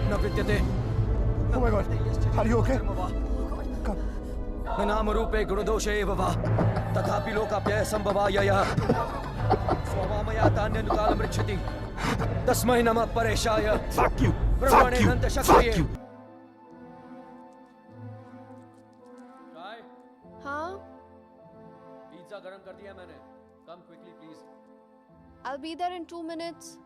न विद्यते। Oh my God, are you okay? न नामरूपे गुणदोषे एव वा तथापि लोकाप्यय संभवाययः स्वमामया तान्यनुकालमृच्छति तस्मै नमः परेशाय। Fuck you! ब्रह्मणे Fuck you! नंत Fuck शक्तिये। you! हाँ? पिज्जा गरम कर दिया मैंने। Come quickly please. I'll be there in 2 minutes.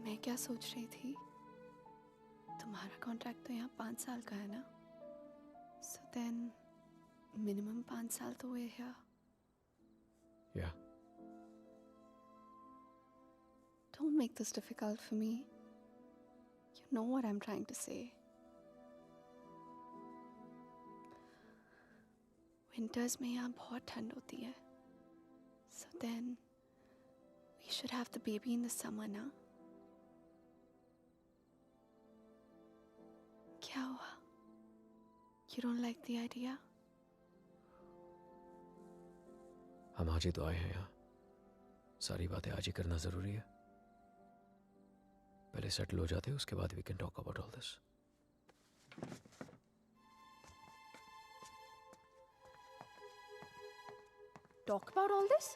मैं क्या सोच रही थी, तुम्हारा कॉन्ट्रैक्ट तो यहाँ 5 साल का है ना, so then minimum 5 साल तो हुए here. Yeah. Don't make this difficult for me. You know what I'm trying to say. Winters में यहाँ बहुत ठंड होती है, so then we should have the baby in the summer ना. क्या हुआ? You don't like the idea? हम आज ही तो आए हैं यहाँ, सारी बातें आज ही करना जरूरी है। पहले सेटल हो जाते हैं, उसके बाद we can talk about all this. Talk about all this?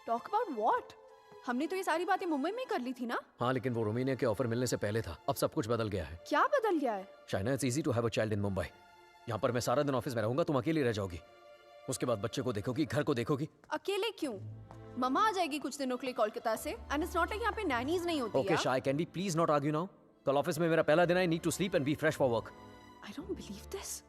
Talk about what? हमने तो ये सारी बातें मुंबई में ही कर ली थी ना? हाँ, लेकिन वो रोमानिया के ऑफर मिलने से पहले था। अब सब कुछ बदल गया है। क्या बदल गया है? Shaina, it's easy to have a child in Mumbai. यहाँ पर मैं सारा दिन ऑफिस में रहूंगा, तुम अकेली रह जाओगी। उसके बाद बच्चे को देखोगी, घर को देखोगी। अकेले क्यों? मम्मा आ जाएगी कुछ दिनों के लिए कोलकाता से। एंड इट्स नॉट लाइक यहाँ पे नैनीज नहीं होती। Okay Shay, can we please not argue now? कल ऑफिस में मेरा पहला दिन है, I need to sleep and be fresh for work. I don't believe this.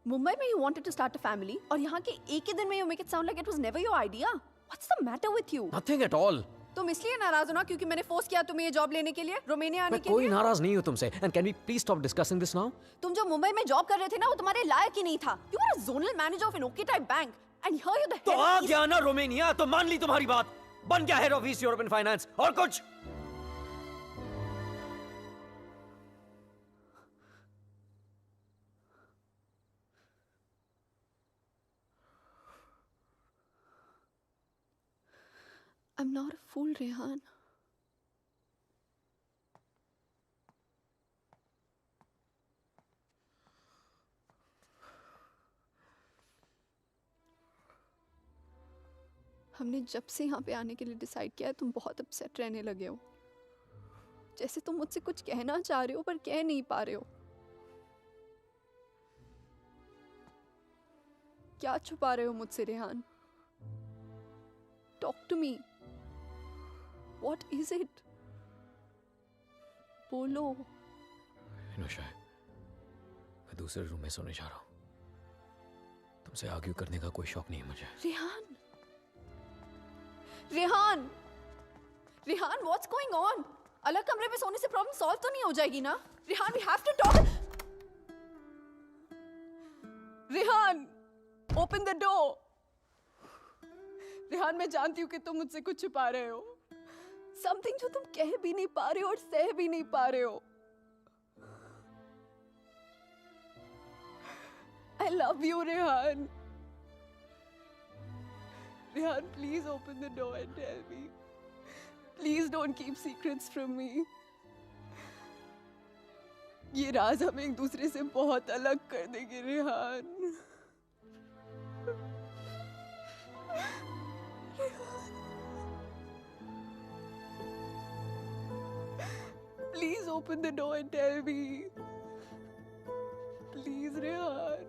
Mumbai में you wanted to start a family और यहाँ के एक ही दिन में you make it sound like it was never your idea. What's the matter with you? Nothing at all. तुम इसलिए नाराज हो ना क्योंकि मैंने फोर्स किया तुम्हें ये जॉब लेने के लिए, रोमानिया आने के लिए? कोई नाराज नहीं हूँ तुमसे। And can we please stop discussing this now? तुम जो मुंबई में जॉब कर रहे थे ना, वो तुम्हारे लायक ही नहीं था। You were a zonal manager of an okay type bank and here you the head. तो आ गया ना रोमानिया, तो मान ली तुम्हारी बात। बन गया head of east European finance और कुछ। I'm not a fool, Rehan. हमने जब से यहाँ पे आने के लिए डिसाइड किया है, तुम बहुत अपसेट रहने लगे हो। जैसे तुम मुझसे कुछ कहना चाह रहे हो पर कह नहीं पा रहे हो। क्या छुपा रहे हो मुझसे, Rehan? Talk to me. What is it? बोलो। इनोशा, मैं दूसरे रूम में सोने जा रहा हूँ। तुमसे आर्ग्यू करने का कोई शौक नहीं है मुझे। Rehan, Rehan, Rehan, what's going on? अलग कमरे में सोने से प्रॉब्लम सॉल्व तो नहीं हो जाएगी ना? Rehan, we have to talk. Rehan, open the door. Rehan, मैं जानती हूँ कि तुम मुझसे कुछ छुपा रहे हो। समथिंग जो तुम कह भी नहीं पा रहे हो और सह भी नहीं पा रहे हो। I love you, Rehan. Rehan, please open the door and tell me. Please don't keep secrets from me. ये राज हमें एक दूसरे से बहुत अलग कर देंगे, Rehan. Please open the door and tell me. Please, Rehan.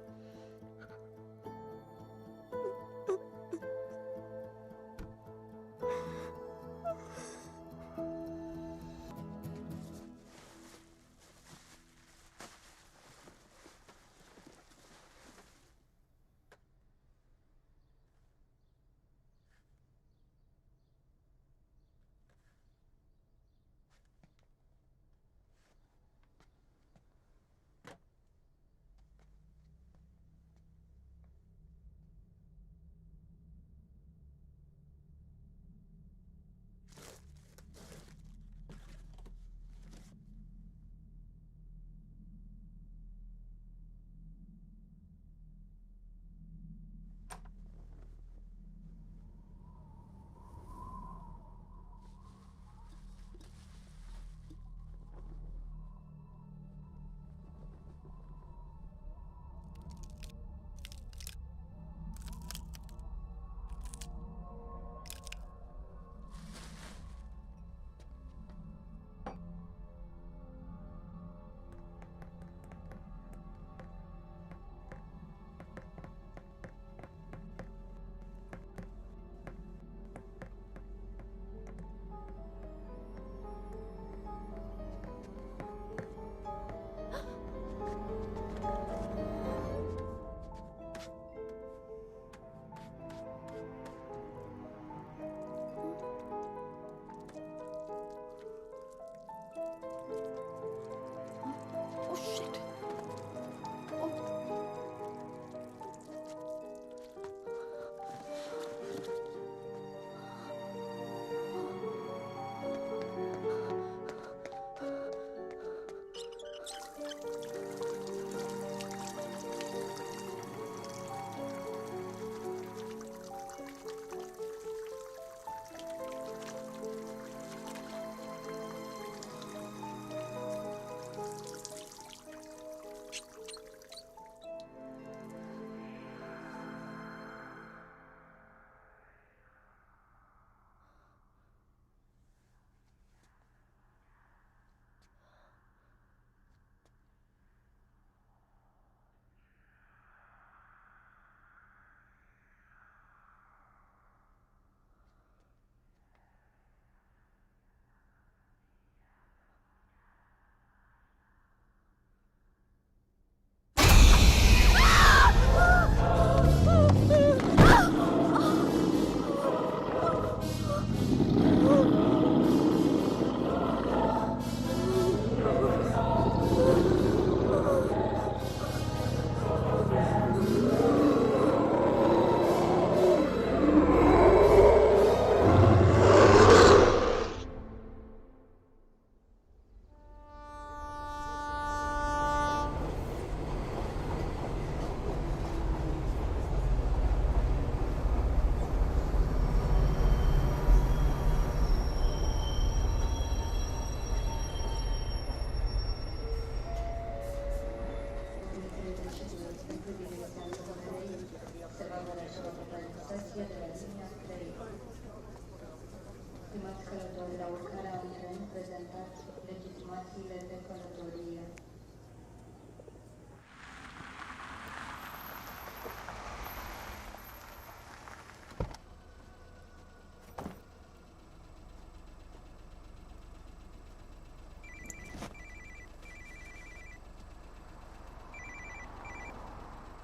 Matilde Călătorie.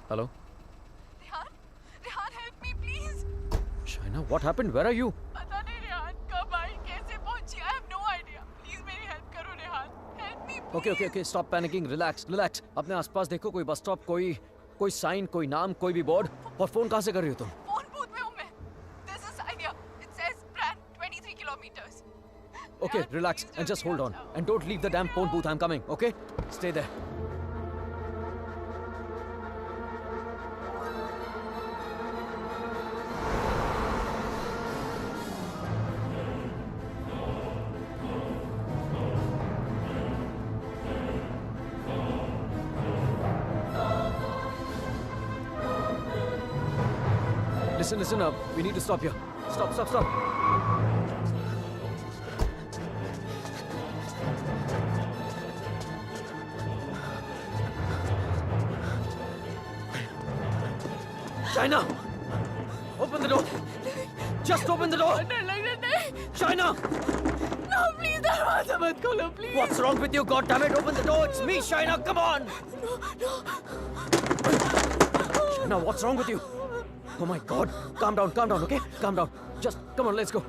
Hello? Rehan, Rehan, help me, please. Shaina, what happened? Where are you? पता नहीं रेहान कब आई कैसे पहुंची I have no idea. Please मेरी help करो Rehan. Help me, please. Okay, stop panicking. Relax. अपने आसपास देखो कोई बस स्टॉप, कोई साइन, कोई नाम, कोई भी बोर्ड. और फोन कहाँ से कर रही हो तुम? Phone booth में हूँ मैं. There's a sign here. It says Brand 23 kilometers. Okay, Rehan, relax please and just जल्दी hold आ on. जाओ. And don't leave the damn phone booth. I'm coming, okay? Stay there. Listen up. We need to stop here. Stop. China! Open the door! Just open the door! डर लग रहा नहीं. China! No, please दरवाजा मत खोलो, please. What's wrong with you? God damn it! Open the door! It's me, China! Come on! No. China, what's wrong with you? Oh my God! Calm down, okay? Calm down. Just come on, let's go.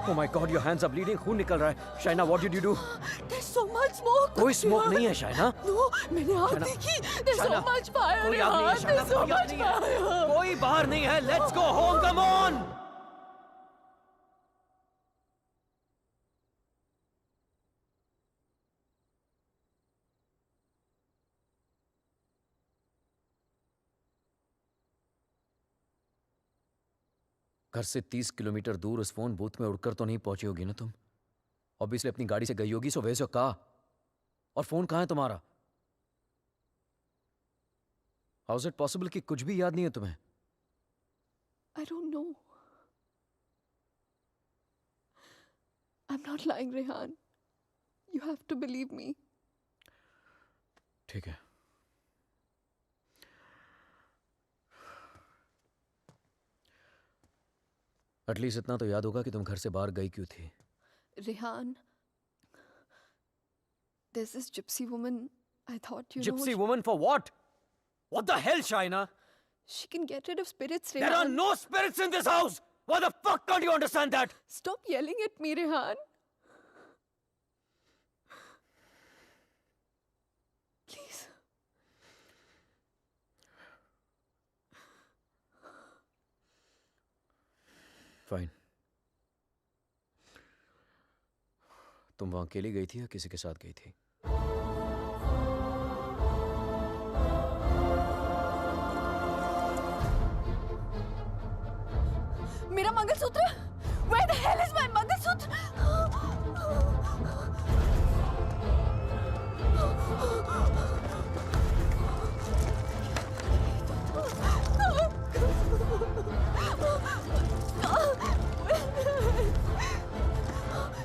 Oh my God, your hands are bleeding. खून निकल रहा है. Shaina, what did you do? There's so much smoke. कोई smoke नहीं है, Shaina. No, मैंने आग Shaina, देखी. There's so Shaina, much fire. कोई आग नहीं है, Rehan. Shaina. There's so कोई आग much नहीं है. fire. कोई बाहर नहीं है. Let's go home. Come on. घर से 30 किलोमीटर दूर उस फोन बूथ में उड़कर तो नहीं पहुंची होगी ना तुम? ऑब्वियसली अपनी गाड़ी से गई होगी. सो वैसे कहा. और फोन कहाँ है तुम्हारा? हाउ इज इट पॉसिबल कि कुछ भी याद नहीं है तुम्हें? I don't know. I'm not lying, Rehan. You have to believe me. ठीक है. एटलीस्ट इतना तो याद होगा कि तुम घर से बाहर गई क्यों थी. Rehan, there's this gypsy woman. I thought you Gypsy know. woman for what? What the hell, Shaina? She can get rid of spirits, There are Rehan. no spirits in this house. Why the fuck can't you understand that? Stop yelling at me, Rehan. Please. Fine. तुम वहां अकेली गई थी या किसी के साथ गई थी? मेरा mangalsutra? Where the hell is my mangalsutra?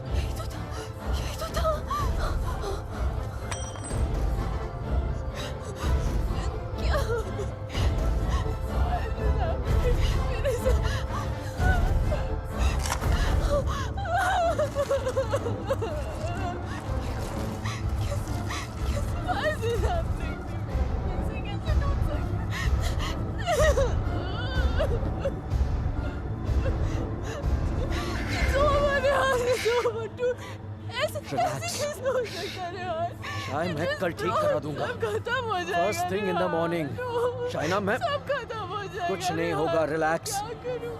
यही तो था. क्या? मेरे साथ Why is this happening to me? कैसे टूट सकता? It's over, Rehan. It's over, dude. ऐसे कैसे हो सकता है, Rehan? शाय मैं कल ठीक करा दूंगा. सब खत्म हो जाएगा. First thing in the Rehan. morning. No. Shaina, मैं सब खत्म हो जाएगा. कुछ नहीं Rehan. होगा. रिलैक्स. क्या करूं?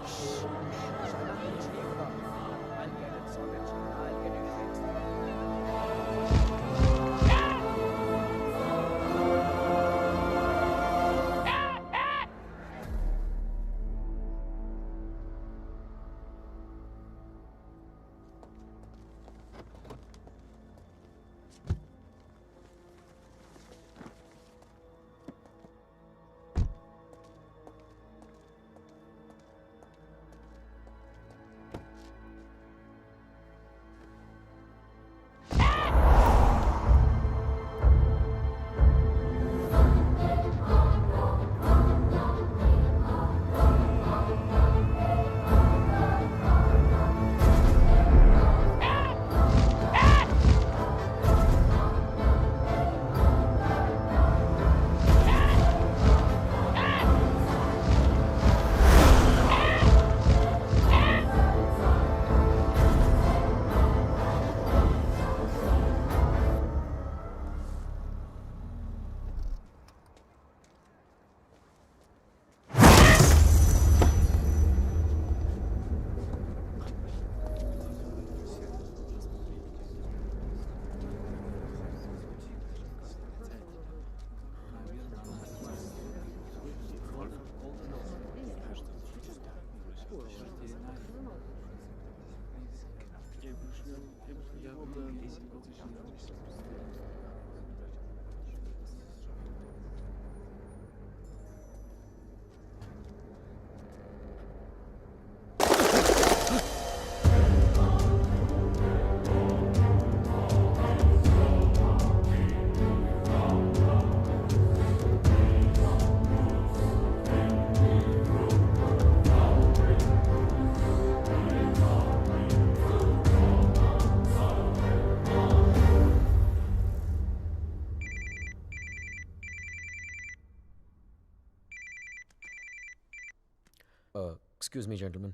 Excuse me, gentlemen,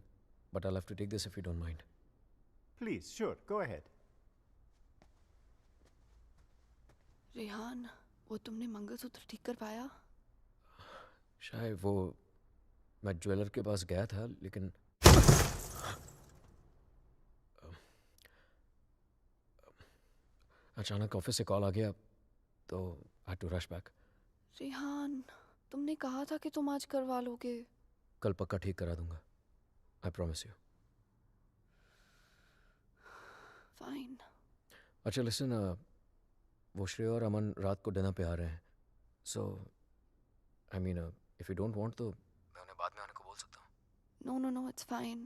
but I'll have to take this if you don't mind. Please, sure, go ahead. Rehan, वो तुमने मंगलसूत्र ठीक कर पाया? शायद वो मैं ज्वेलर के पास गया था, लेकिन अचानक ऑफिस से कॉल आ गया, तो I had to rush back. Rehan, तुमने कहा था कि तुम आज करवा लोगे. कल पक्का ठीक करा दूंगा. I promise you. Fine. अच्छा लिसन, वो श्रेय और अमन रात को डिनर पे आ रहे हैं. So, I mean, if you don't want तो मैं उन्हें बाद में आने को बोल सकता हूँ. No, it's fine.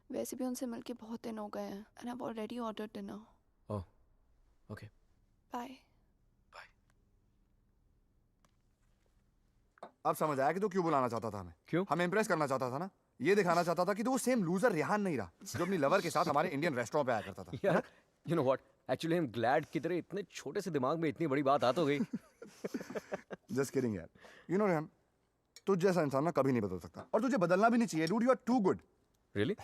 वैसे भी उनसे मिलके बहुत दिन हो गए हैं. And I've already ordered dinner. Oh, okay. Bye. Bye. अब समझ आया कि तू क्यों बुलाना चाहता था हमें. क्यों? हमें इम्प्रेस करना चाहता था ना. ये दिखाना चाहता था कि तू वो सेम लूजर रेहान नहीं रहा जो अपनी लवर के साथ हमारे इंडियन रेस्टोरेंट पे आया करता था. यार, you know what? Actually, I'm glad कि तेरे इतने छोटे से दिमाग में इतनी बड़ी बात आ तो गई. जस्ट किडिंग यार. यू नो रेहान, तुझ जैसा इंसान ना कभी नहीं बदल सकता और तुझे बदलना भी नहीं चाहिए. Dude, you are too good. Really?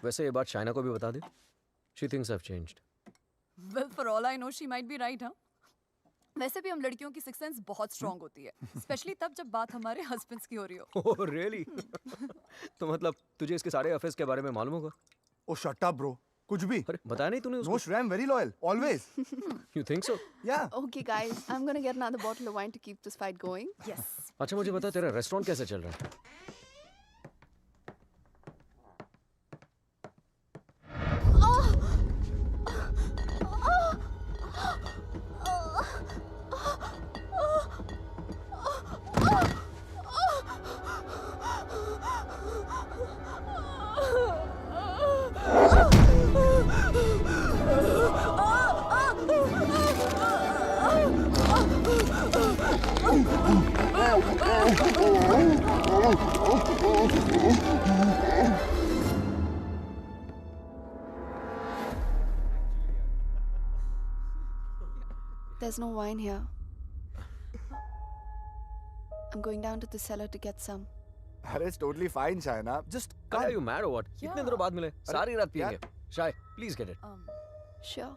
वैसे ये बात शाइना को भी बता दे. She thinks I've changed. Well, for all I know, she might be right, huh? वैसे भी हम लड़कियों की सिक्स सेंस बहुत स्ट्रांग होती है, स्पेशली तब जब बात हमारे हस्बैंड्स की हो रही हो. Oh, really? तो मतलब तुझे इसके सारे अफेयर्स के बारे में मालूम होगा? ओ शट अप ब्रो. कुछ भी. अरे बताया नहीं तूने नो उसको? श्रेय, I am very loyal always. You think so? या. Okay, guys, I'm gonna get another bottle of wine to keep this fight going. Yes. अच्छा मुझे बता, तेरा रेस्टोरेंट कैसे चल रहा है? There's no wine here. I'm going down to the cellar to get some. अरे it's totally fine Shaina. Just Are you mad or what? इतने दिनों बाद मिले, सारी रात पिएंगे. शाय, please get it. Sure.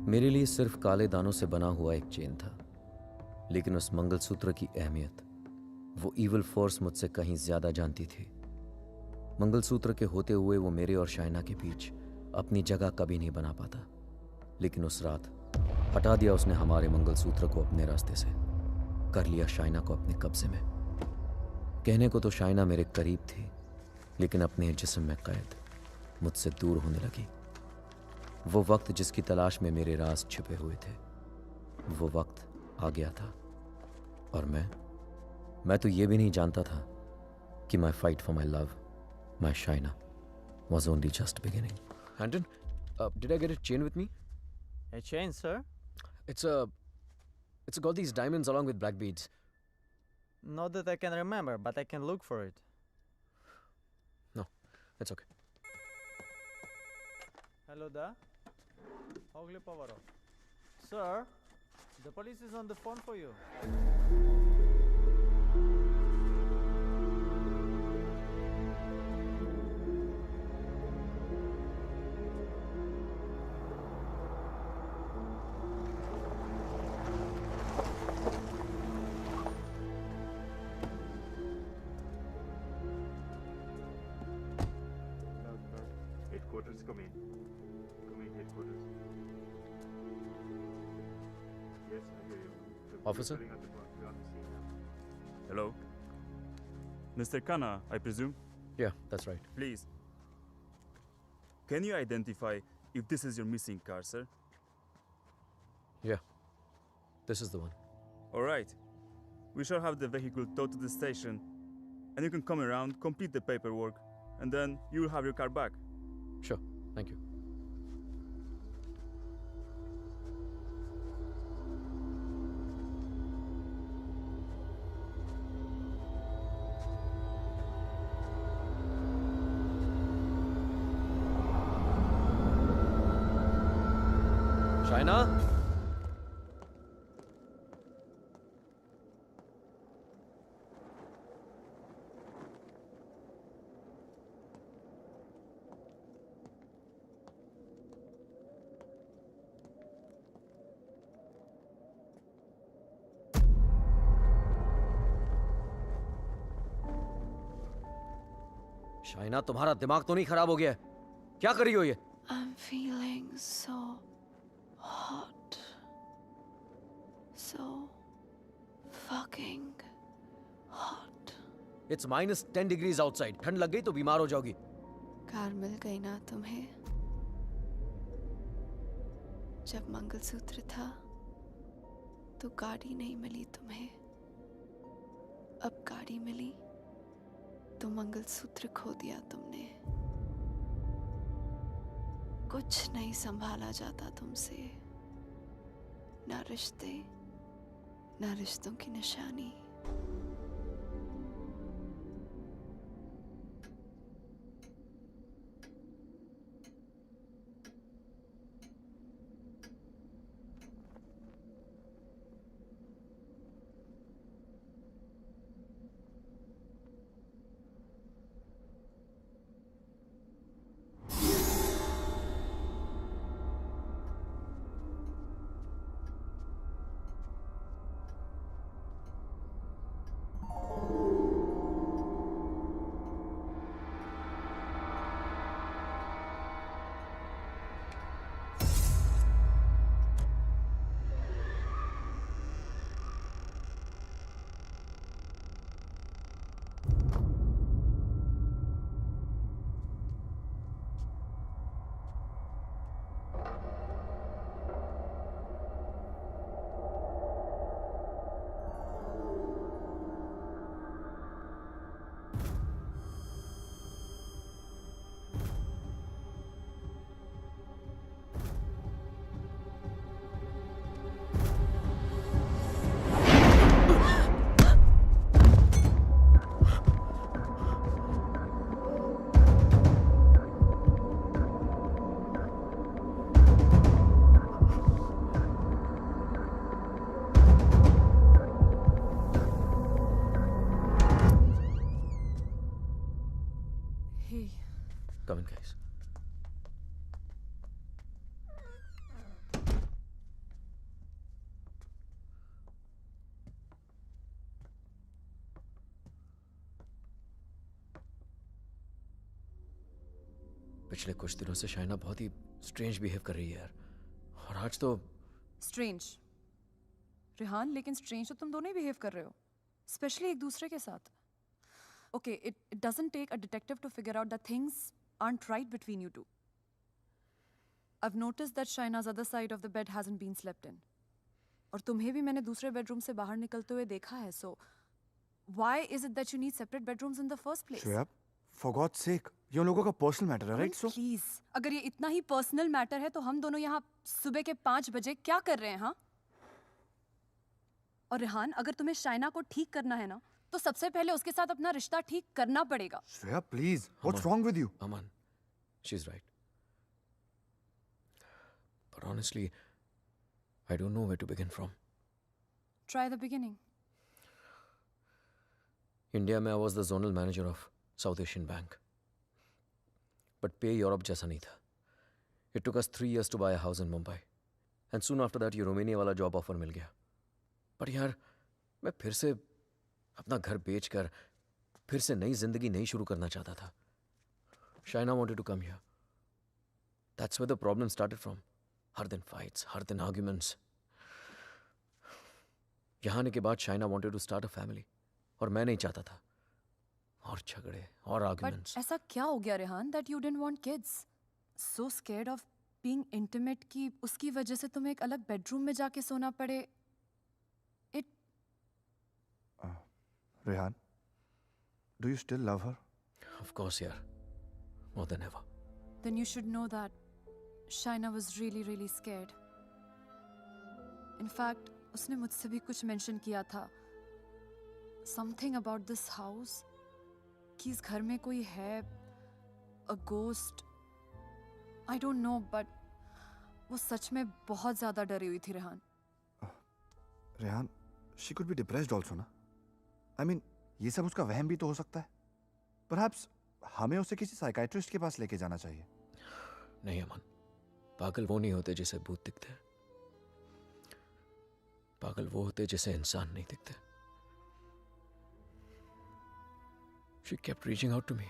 मेरे लिए सिर्फ काले दानों से बना हुआ एक चेन था, लेकिन उस मंगलसूत्र की अहमियत वो इविल फोर्स मुझसे कहीं ज्यादा जानती थी. मंगलसूत्र के होते हुए वो मेरे और शाइना के बीच अपनी जगह कभी नहीं बना पाता, लेकिन उस रात हटा दिया उसने हमारे मंगलसूत्र को अपने रास्ते से, कर लिया शाइना को अपने कब्जे में. कहने को तो शाइना मेरे करीब थी, लेकिन अपने जिस्म में कैद मुझसे दूर होने लगी. वो वक्त जिसकी तलाश में मेरे राज छिपे हुए थे, वो वक्त आ गया था. और मैं तो ये भी नहीं जानता था कि माई fight for my love, my Shaina, was only just beginning. Anton, did I get a chain with me? A chain, sir? It's It's got these diamonds along with black beads. Not that I can remember, but I can look for it. No, it's okay. Hello there. Ogli Povaro. Sir, the police is on the phone for you. Headquarters, come in. Come in, headquarters. Yes, I hear you. Officer? Filling out the form. We are on the scene now. Hello? Mr. Khanna, I presume? Yeah, that's right. Please. Can you identify if this is your missing car, sir? Yeah, this is the one. Alright. We shall have the vehicle towed to the station, and you can come around, complete the paperwork, and then you will have your car back. Sure, thank you. Shaina? Shaina, तुम्हारा दिमाग तो नहीं खराब हो गया है? क्या कर रही हो ये? I'm feeling so hot. So fucking hot. It's -10 degrees outside. ठंड लग गई तो बीमार हो जाओगी. कार मिल गई ना तुम्हें? जब मंगलसूत्र था तो गाड़ी नहीं मिली तुम्हें. अब गाड़ी मिली तो मंगलसूत्र खो दिया तुमने. कुछ नहीं संभाला जाता तुमसे. ना रिश्ते, ना रिश्तों की निशानी. Come in, guys. पिछले कुछ दिनों से शाइना बहुत ही स्ट्रेंज बिहेव कर रही है यार. और आज तो स्ट्रेंज रिहान, लेकिन स्ट्रेंज तो तुम दोनों ही बिहेव कर रहे हो, स्पेशली एक दूसरे के साथ. Okay, it doesn't take a detective to figure out that things aren't right between you two. I've noticed that Shaina's other side of the bed hasn't been slept in. और तुम्हें भी मैंने दूसरे बेडरूम से बाहर निकलते हुए देखा है. So why is it that you need separate bedrooms in the first place? Shreya, for God's sake, ये उन लोगों का पर्सनल मैटर है, राइट? सो प्लीज, अगर ये इतना ही पर्सनल मैटर है तो हम दोनों यहाँ सुबह के 5 बजे क्या कर रहे हैं? हाँ, और रेहान, अगर तुम्हें शाइना को ठीक करना है ना, तो सबसे पहले उसके साथ अपना रिश्ता ठीक करना पड़ेगा. Shreya, please. What's wrong with you? Aman, she's right. But honestly, I don't know where to begin from. Try the beginning. India में I was the zonal manager of South Asian Bank. But pay Europe जैसा नहीं था. It took us 3 years to buy a house in Mumbai. And soon after that, ये Romania वाला job offer मिल गया. पर यार, मैं फिर से अपना घर बेचकर फिर से नई जिंदगी नहीं शुरू करना चाहता था. Shaina wanted to come here. That's where the problem started from. हर दिन fights, हर दिन arguments. यहाँ आने के बाद Shaina wanted to start a family. और मैं नहीं चाहता था. और झगड़े और But arguments. ऐसा क्या हो गया Rehan that you didn't want kids? So scared of being intimate कि उसकी वजह से तुम्हें एक अलग बेडरूम में जाके सोना पड़े. It Rehan, do you still love her? Of course, यार. More than ever. then you should know that Shaina was really really scared. In fact, उसने मुझसे भी कुछ mention किया था. Something about this house. कि इस घर में कोई है. A ghost. I don't know, but वो सच में बहुत ज़्यादा डरी हुई थी Rehan. Rehan, she could be depressed also, ना? I mean, ये सब उसका वहम भी तो हो सकता है. Perhaps हमें उसे किसी साइकाइट्रिस्ट के पास लेके जाना चाहिए. नहीं अमन, पागल वो नहीं होते जिसे भूत दिखते. पागल वो होते जिसे इंसान नहीं दिखते. She kept reaching out to me.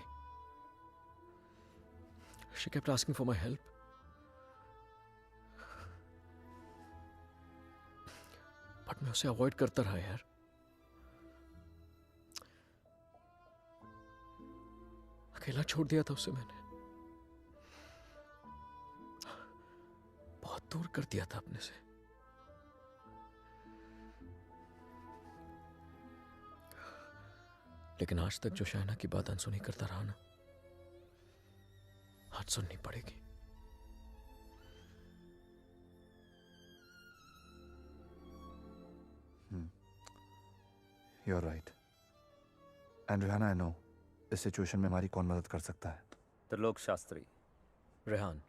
She kept asking for my help. But मैं उसे अवॉइड करता रहा यार. अकेला छोड़ दिया था उसे मैंने. बहुत दूर कर दिया था अपने से. लेकिन आज तक जो शाइना की बात अनसुनी करता रहा ना, आज सुननी पड़ेगी. You're right. And Rehan, I know इस सिचुएशन में हमारी कौन मदद कर सकता है. Trilok Shastri. Rehan,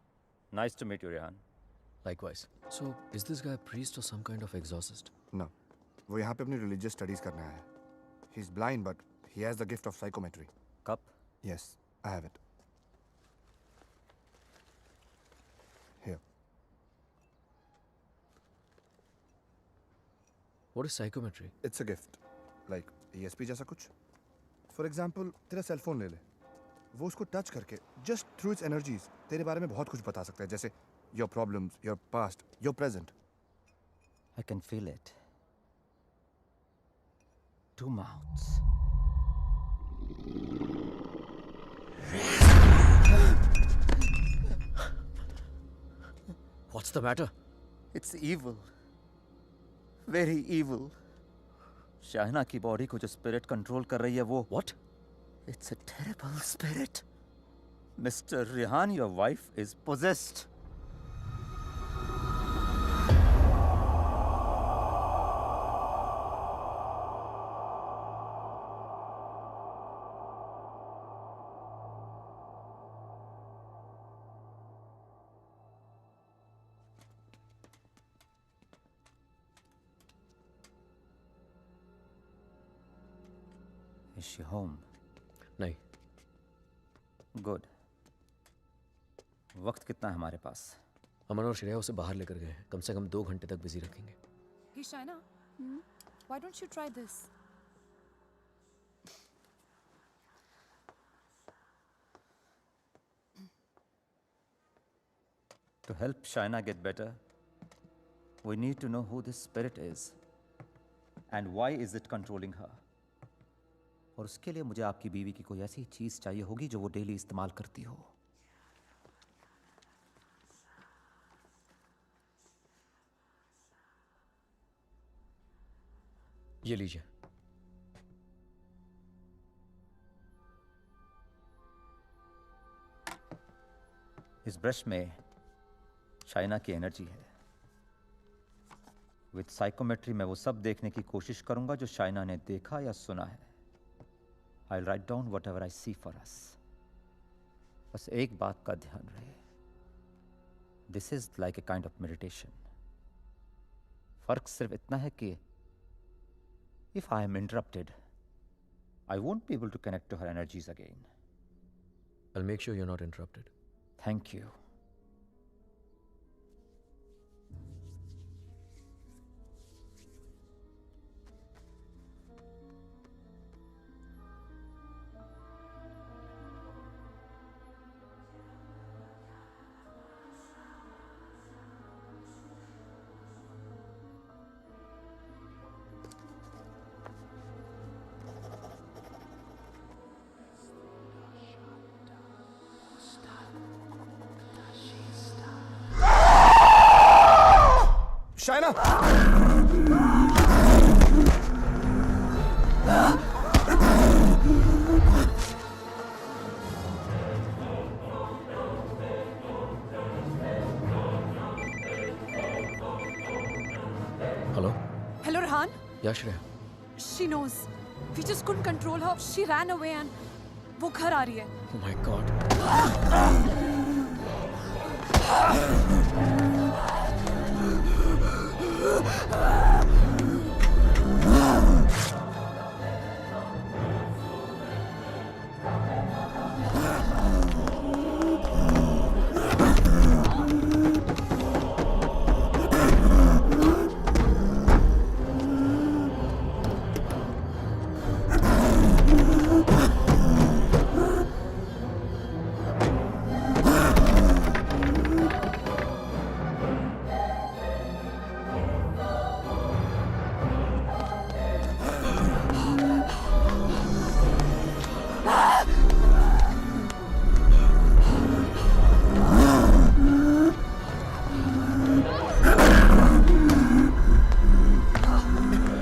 Nice to meet you, Rehan. likewise. So, is this guy a priest or some kind of exorcist? No, वो यहाँ पे अपनी religious studies करने आया है. He's blind, but he has the gift of psychometry. Cup? Yes, I have it. Here. What is psychometry? It's a gift. Like ESP जैसा कुछ. For example, तेरा सेल फोन ले ले. वो उसको टच करके just through its energies तेरे बारे में बहुत कुछ बता सकता है. जैसे your problems, your past, your present. I can feel it. Two mouths. What's the matter? It's evil. Very evil. Shaina की बॉडी को जो स्पिरिट कंट्रोल कर रही है वो. What? It's a terrible spirit. Mr. Rehan, your wife is possessed. Is she home? नहीं. Good. वक्त कितना है हमारे पास? अमन और श्रेया उसे बाहर लेकर गए हैं. कम से कम 2 घंटे तक बिजी रखेंगे. Hey Shaina, why don't you try this? To help Shaina get better, we need to know who this spirit is and why is it controlling her. और उसके लिए मुझे आपकी बीवी की कोई ऐसी चीज चाहिए होगी जो वो डेली इस्तेमाल करती हो. ये लीजिए. इस ब्रश में शाइना की एनर्जी है. विद साइकोमेट्री मैं वो सब देखने की कोशिश करूंगा जो शाइना ने देखा या सुना है. I write down whatever I see for us. बस एक बात का ध्यान रहे, this is like a kind of meditation. फर्क सिर्फ इतना है कि if I am interrupted I won't be able to connect to her energies again. I'll make sure you're not interrupted. Thank you. Shaina! Hello? Hello, Rehan. Yeah, Shreya. She knows. We just couldn't control her. She ran away and वो घर आ रही है. Oh my God.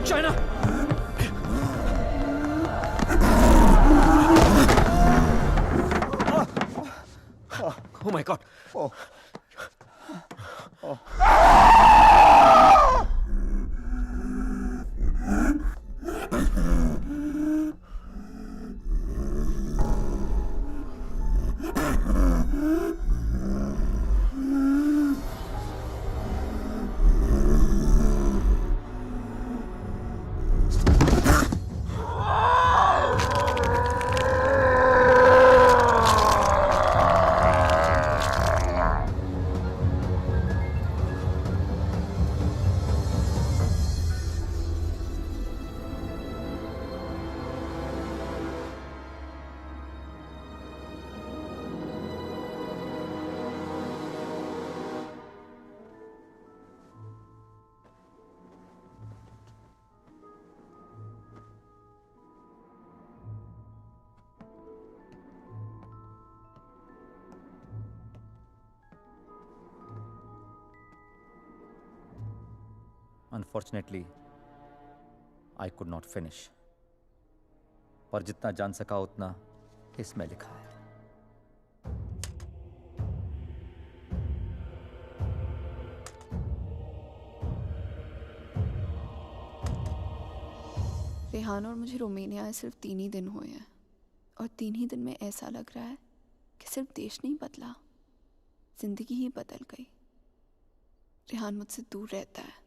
China! Oh my God. Oh. Unfortunately, I could not finish. पर जितना जान सका उतना इसमें लिखा है. रेहान और मुझे रोमानिया आए सिर्फ 3 ही दिन हुए हैं और 3 ही दिन में ऐसा लग रहा है कि सिर्फ देश नहीं बदला, जिंदगी ही बदल गई. रेहान मुझसे दूर रहता है,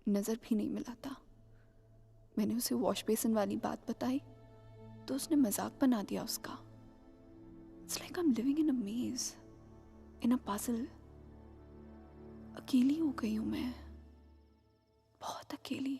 नज़र भी नहीं मिलाता. मैंने उसे वॉश बेसिन वाली बात बताई तो उसने मजाक बना दिया उसका. It's like I am living in a maze, in a puzzle. अकेली हो गई हूँ मैं, बहुत अकेली.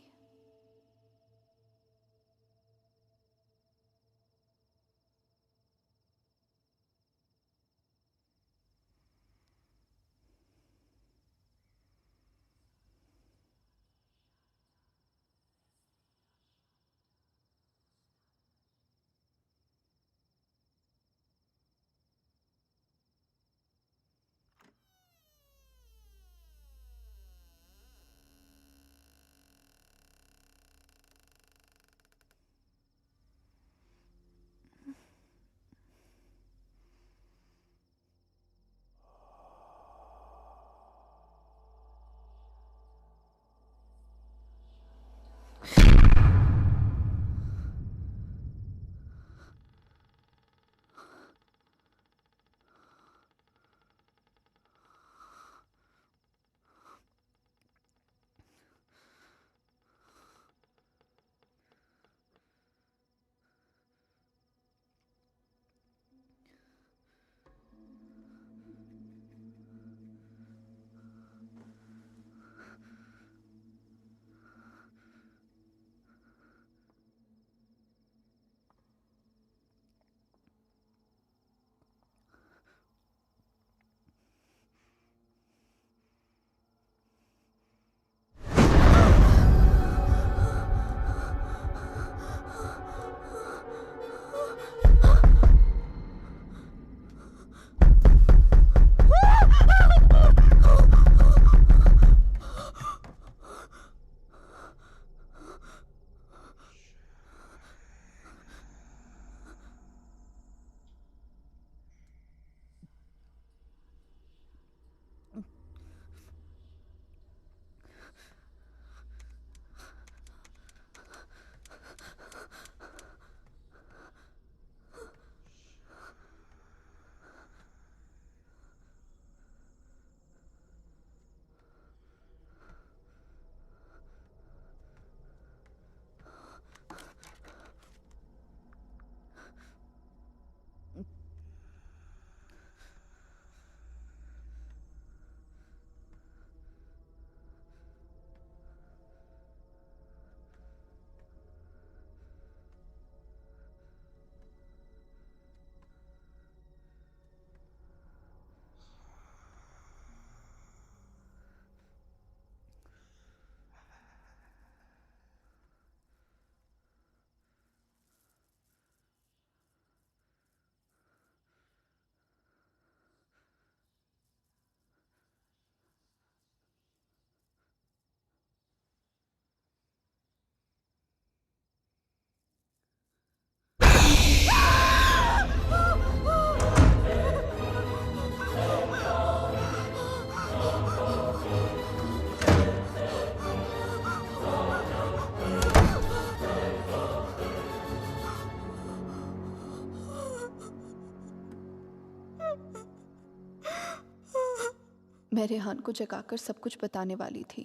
मैं रेहान को जगाकर सब कुछ बताने वाली थी,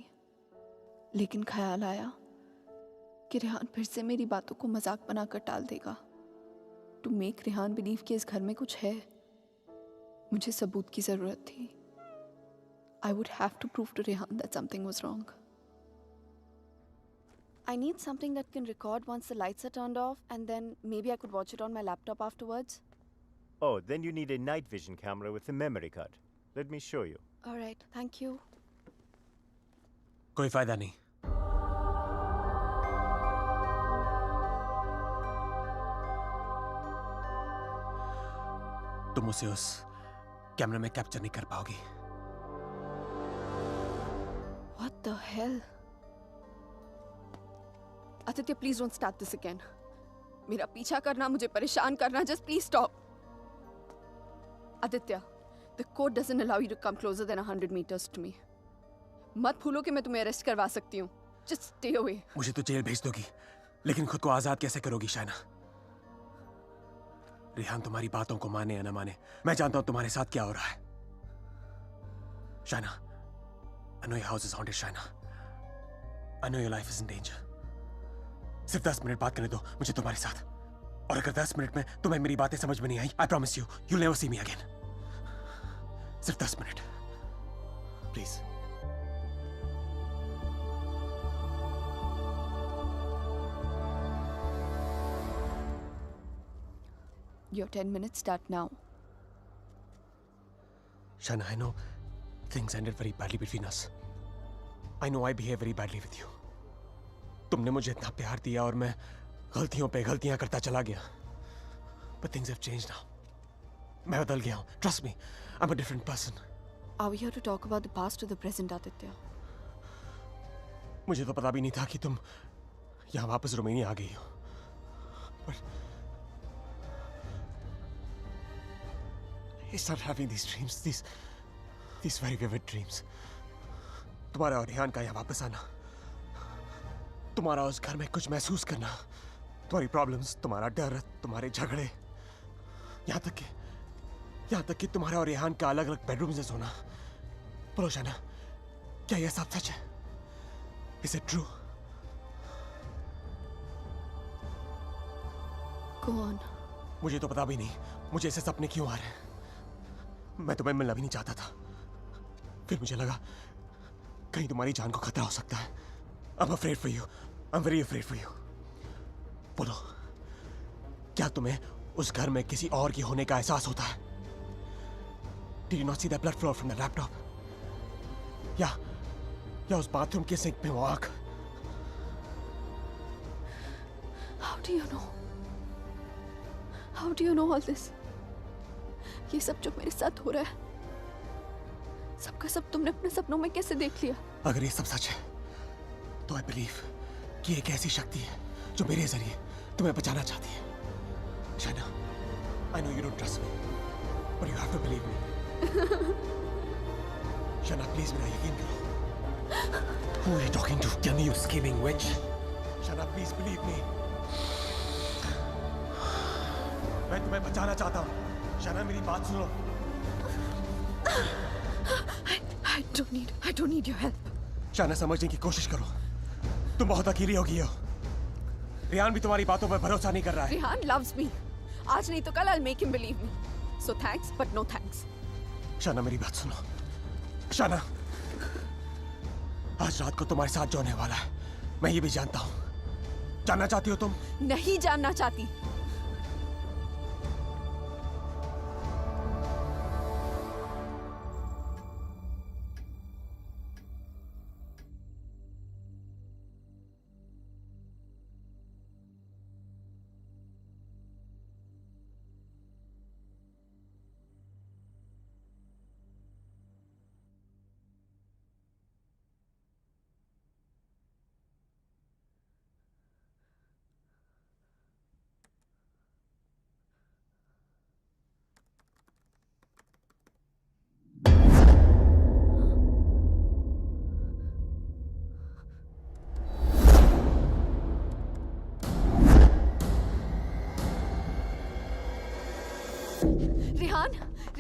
लेकिन ख्याल आया कि रेहान फिर से मेरी बातों को मजाक बनाकर टाल देगा। टू मेक रेहान बिलीव कि इस घर में कुछ है, मुझे सबूत की जरूरत थी। I would have to prove to Rehan that something was wrong. I need something that can record once the lights are turned off, and then maybe I could watch it on my laptop afterwards. Oh, then you need a night vision camera with a memory card. Let me show you. All right, thank you. कोई फायदा नहीं। तुम उसे उस कैमरे में capture नहीं कर पाओगी। What the hell? Aditya, please don't start this again. मेरा पीछा करना, मुझे परेशान करना, just please stop. Aditya, the code doesn't allow you to come closer than 100 meters to me. मत भूलो कि मैं तुम्हें अरेस्ट करवा सकती हूँ. Just stay away. मुझे तो जेल भेज दोगी, लेकिन खुद को आजाद कैसे करोगी शाइना? रेहान तुम्हारी बातों को माने या न माने, मैं जानता हूं तुम्हारे साथ क्या हो रहा है। Shaina, I know your house is haunted, Shaina. I know your life is in danger. सिर्फ 10 मिनट बात करने दो मुझे तुम्हारे साथ। और अगर 10 मिनट में तुम्हें मेरी बातें समझ में नहीं आई, I promise you, you'll never see me again. सिर्फ 10 minute, please. Your 10 minutes start now. Shaina, I know things ended very badly between us. I know I behaved very badly with you. तुमने मुझे इतना प्यार दिया और मैं गलतियों पे गलतियां करता चला गया। But things have changed now. मैं बदल गया हूँ. Trust me, I'm a different person. Are we here to talk about the past or the present, Aditya? मुझे तो पता भी नहीं था कि तुम यहाँ वापस रोमानिया आ गई हो। But I started having these dreams, these very vivid dreams. तुम्हारा और रेहान का यहाँ वापस आना, तुम्हारा उस घर में कुछ महसूस करना, तुम्हारी प्रॉब्लम्स, तुम्हारा डर, तुम्हारे झगड़े, यहाँ तक कि तुम्हारा और रेहान का अलग अलग बेडरूम में सोना। बोलो शाइना, क्या यह सब सच है? Is it true? Go on. मुझे तो पता भी नहीं मुझे ऐसे सपने क्यों आ रहे हैं। मैं तुम्हें मिलना भी नहीं चाहता था, फिर मुझे लगा कहीं तुम्हारी जान को खतरा हो सकता है। I'm afraid for you. I'm very afraid for you. बोलो, क्या तुम्हें उस घर में किसी और की होने का एहसास होता है? Did you not see that blood flow from the laptop? या उस बाथरूम के सिंक में वो आग? How do you know? How do you know all this? ये सब जो मेरे साथ हो रहा है, सबका सब तुमने अपने सपनों में कैसे देख लिया? अगर ये सब सच है, तो I believe कि एक ऐसी शक्ति है जो मेरे जरिए तुम्हें बचाना चाहती है। Shaina, I know you don't trust me, but you have to believe me. Shaina, please मेरा यकीन करो। Who are you talking to? Tell me, you scheming witch. Shaina, please believe me. मैं तुम्हें बचाना चाहता हूँ। शाइना, मेरी बात सुनो। I don't need your help. Shaina, समझने की कोशिश करो। तुम बहुत अकेली हो गई हो। रेहान भी तुम्हारी बातों पर भरोसा नहीं कर रहा है। Rehan loves me. आज नहीं तो कल I'll make him believe me. So thanks, but no thanks. Shaina, मेरी बात सुनो। शाइना, आज रात को तुम्हारे साथ जो होने वाला है, मैं ये भी जानता हूँ। जानना चाहती हो तुम? नहीं जानना चाहती।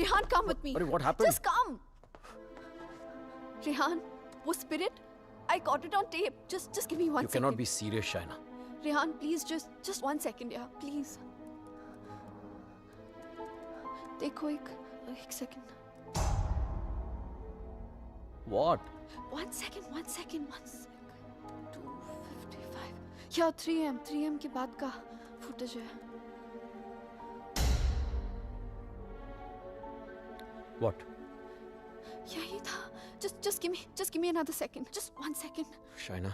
Rehan, come with me. What happened? Just come. Rehan, वो spirit, I got it on tape. Just give me 1 You second. cannot be serious, Shaina. Rehan, please, just 1 second, yeah, please. देखो एक second. What? 1 second. 2:55. Yeah, 3 am के बाद का footage है. What? यही था. Just give me another second. Just 1 second. Shaina,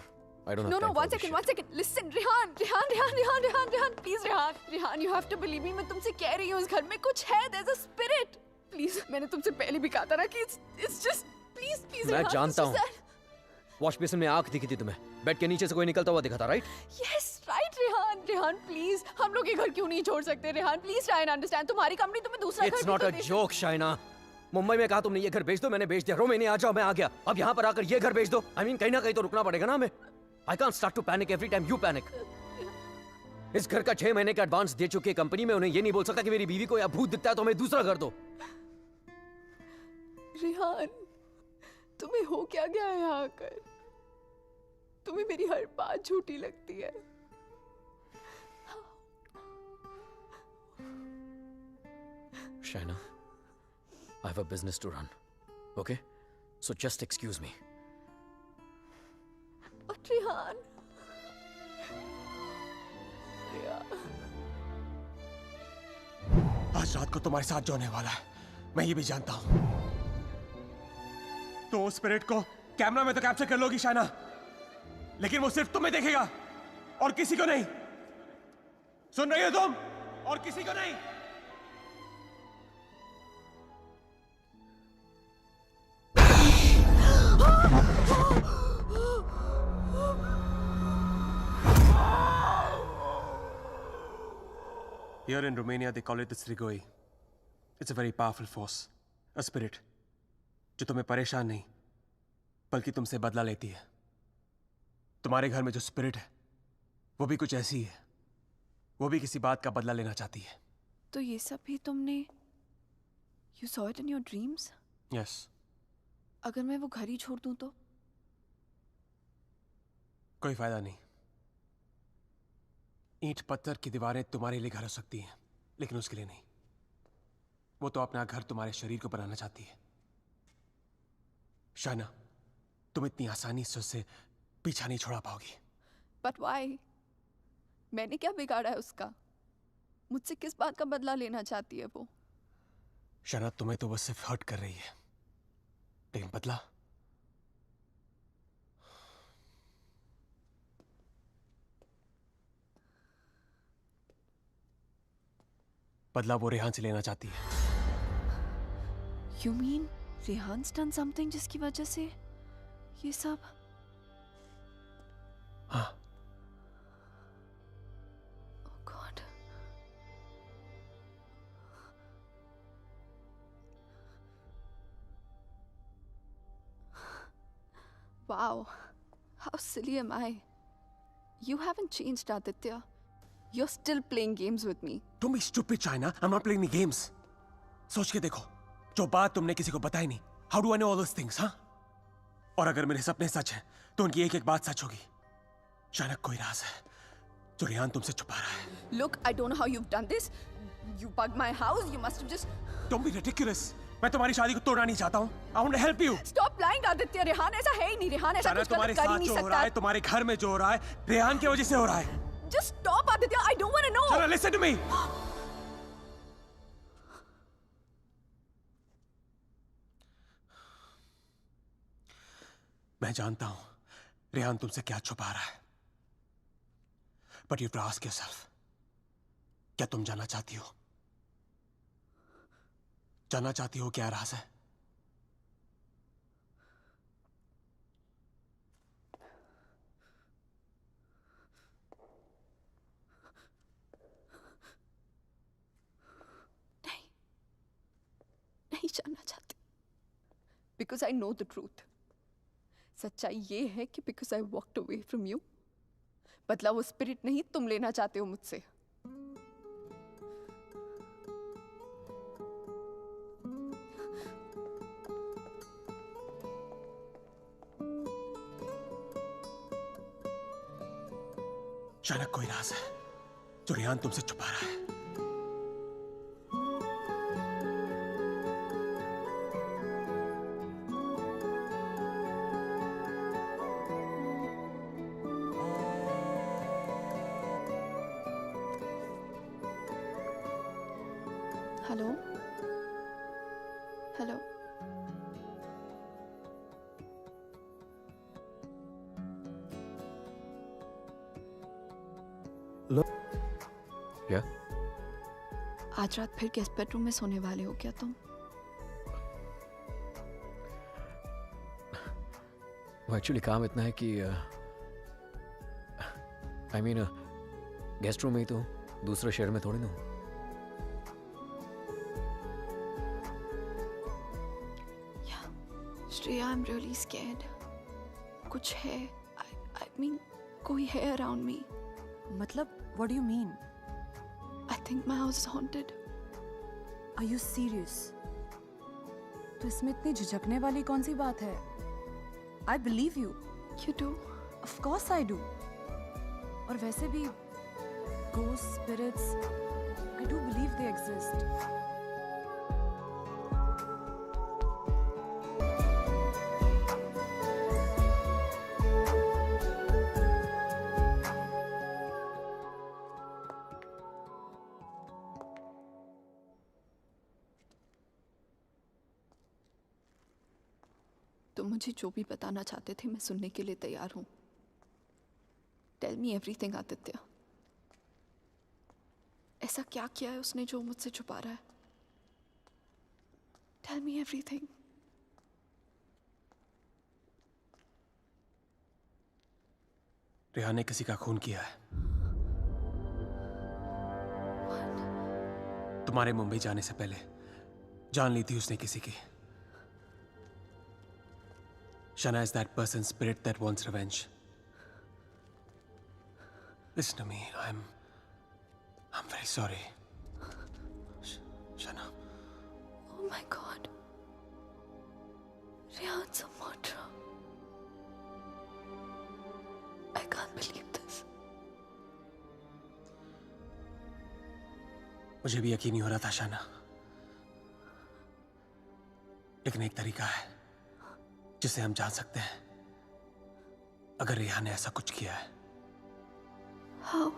I don't have No, time for 1 this second, shit. 1 second. Listen, Rehan, please, Rehan, you have to believe me. मैं तुमसे कह रही हूँ, इस घर में कुछ है. There's a spirit. Please, मैंने तुमसे पहले भी कहा था ना कि it's just, please, मैं Rehan, जानता it's हूँ. just that. वॉश बेसिन में आंख दिखी थी तुम्हें. बेड के नीचे से कोई निकलता हुआ दिखा था, right? Yes, right, Rehan, please. हम लोग ये घर क्यों नहीं छोड़ सकते, Rehan? Please try and understand. तुम्हारी कंपनी तुम्हें दूसरा घर It's भी not तो a they- joke, Shaina. Mumbai में कहा तुमने ये घर बेच दो, मैंने बेच दिया. रोमेनिया आ जाओ, मैं आ गया. अब यहाँ पर आकर ये घर बेच दो. I mean, कहीं ना कहीं तो रुकना पड़ेगा ना हमें. I can't start to panic every time you panic. इस घर का 6 महीने का एडवांस दे चुकी है कंपनी में. उन्हें ये नहीं बोल सकता कि मेरी बीवी को या भूत दिखता है तो हमें दूसरा घर दो. रेहान, तुम्हें हो क्या गया है यहाँ आकर? तुम्हें मेरी हर बात झूठी लगती है. Shaina, I have a business to run. Okay? So just excuse me. और रेहान, आज रात को तुम्हारे साथ जो होने वाला है, मैं ये भी जानता हूं. तो उस स्पिरिट को कैमरा में तो कैप्चर कर लोगी शाइना, लेकिन वो सिर्फ तुम्हें देखेगा और किसी को नहीं. सुन रही हो तुम? और किसी को नहीं. Here in Romania, they call it the Strigoi. It's a very powerful force, a spirit, जो तुम्हें परेशान नहीं, बल्कि तुमसे बदला लेती है. तुम्हारे घर में जो स्पिरिट है, वो भी कुछ ऐसी है. वो भी किसी बात का बदला लेना चाहती है. तो ये सब भी तुमने You saw it in your dreams? Yes. अगर मैं वो घर ही छोड़ दूं तो? कोई फायदा नहीं. ईंट पत्थर की दीवारें तुम्हारे लिए घर हो सकती हैं, लेकिन उसके लिए नहीं. वो तो अपना घर तुम्हारे शरीर को बनाना चाहती है. शाइना, तुम इतनी आसानी से उससे पीछा नहीं छोड़ा पाओगी. But why? मैंने क्या बिगाड़ा है उसका? मुझसे किस बात का बदला लेना चाहती है वो? शाइना, तुम्हें तो वो सिर्फ हर्ट कर रही है, लेकिन बदला? बदला वो रेहान से लेना चाहती है. You mean Rehan's done something जिसकी वजह से ये सब? हाँ. Oh God. Wow. How silly am I? You haven't changed, Aditya. You're still playing games with me. Don't be stupid, China. I'm not playing any games. सोच के देखो, जो बात तुमने किसी को बताई नहीं. How do I know all those things, हाँ? और अगर मेरे सपने सच हैं, तो उनकी एक-एक बात सच होगी. चाइना, कोई राज है जो रेहान तुमसे छुपा रहा है. Look, I don't know how you've done this. You bugged my house. You must have just... Don't be ridiculous. मैं तुम्हारी शादी को तोड़ना नहीं चाहता हूँ. I want to help you. Stop lying, Aditya. Rehan ऐसा है ही नहीं. रेहान ऐसा चाइना, कुछ तुम्हारे गलत कर ही साथ नहीं जो हो रहा है, सकता. तुम्हारे घर में जो हो रहा है, रेहान की वजह से हो रहा है. Just stop, Aditya. I don't want to know. Chana, listen to me. मैं जानता हूं रेहान तुमसे क्या छुपा रहा है. But you have to ask yourself, क्या तुम जानना चाहती हो? जानना चाहती हो क्या राज है? नहीं जानना चाहती. Because I know the truth. सच्चाई ये है कि because I walked away from you, बदला वो स्पिरिट नहीं तुम लेना चाहते हो मुझसे. शायना कोई राज है जो रेहान तुमसे छुपा रहा है। हेलो हेलो क्या? आज रात फिर गेस्ट बेडरूम में सोने वाले हो क्या तुम? वो एक्चुअली काम इतना है कि आई मीन गेस्ट रूम में ही तो दूसरे शहर में थोड़ी ना हूँ। Shreya, I am really scared. कुछ है, आई मीन कोई है अराउंड मी। मतलब what do you mean? I think my house is haunted. Are you serious? तो इसमें इतनी झिझकने वाली कौन सी बात है? I believe you. You do? Of course I do. और वैसे भी ghosts, spirits, I do believe they exist. तुम मुझे जो भी बताना चाहते थे मैं सुनने के लिए तैयार हूं। Tell me everything Aditya. ऐसा क्या किया है उसने जो मुझसे छुपा रहा है? Tell me everything. रेहान ने किसी का खून किया है। तुम्हारे मुंबई जाने से पहले जान ली थी उसने किसी की। Shana is that person's spirit that wants revenge. Listen to me. I'm very sorry. Shana. Oh my God. Rehan's a murderer. I can't believe this. मुझे भी यकीन नहीं हो रहा था शाना, लेकिन एक तरीका है जिसे हम जान सकते हैं अगर रेहान ने ऐसा कुछ किया है। How?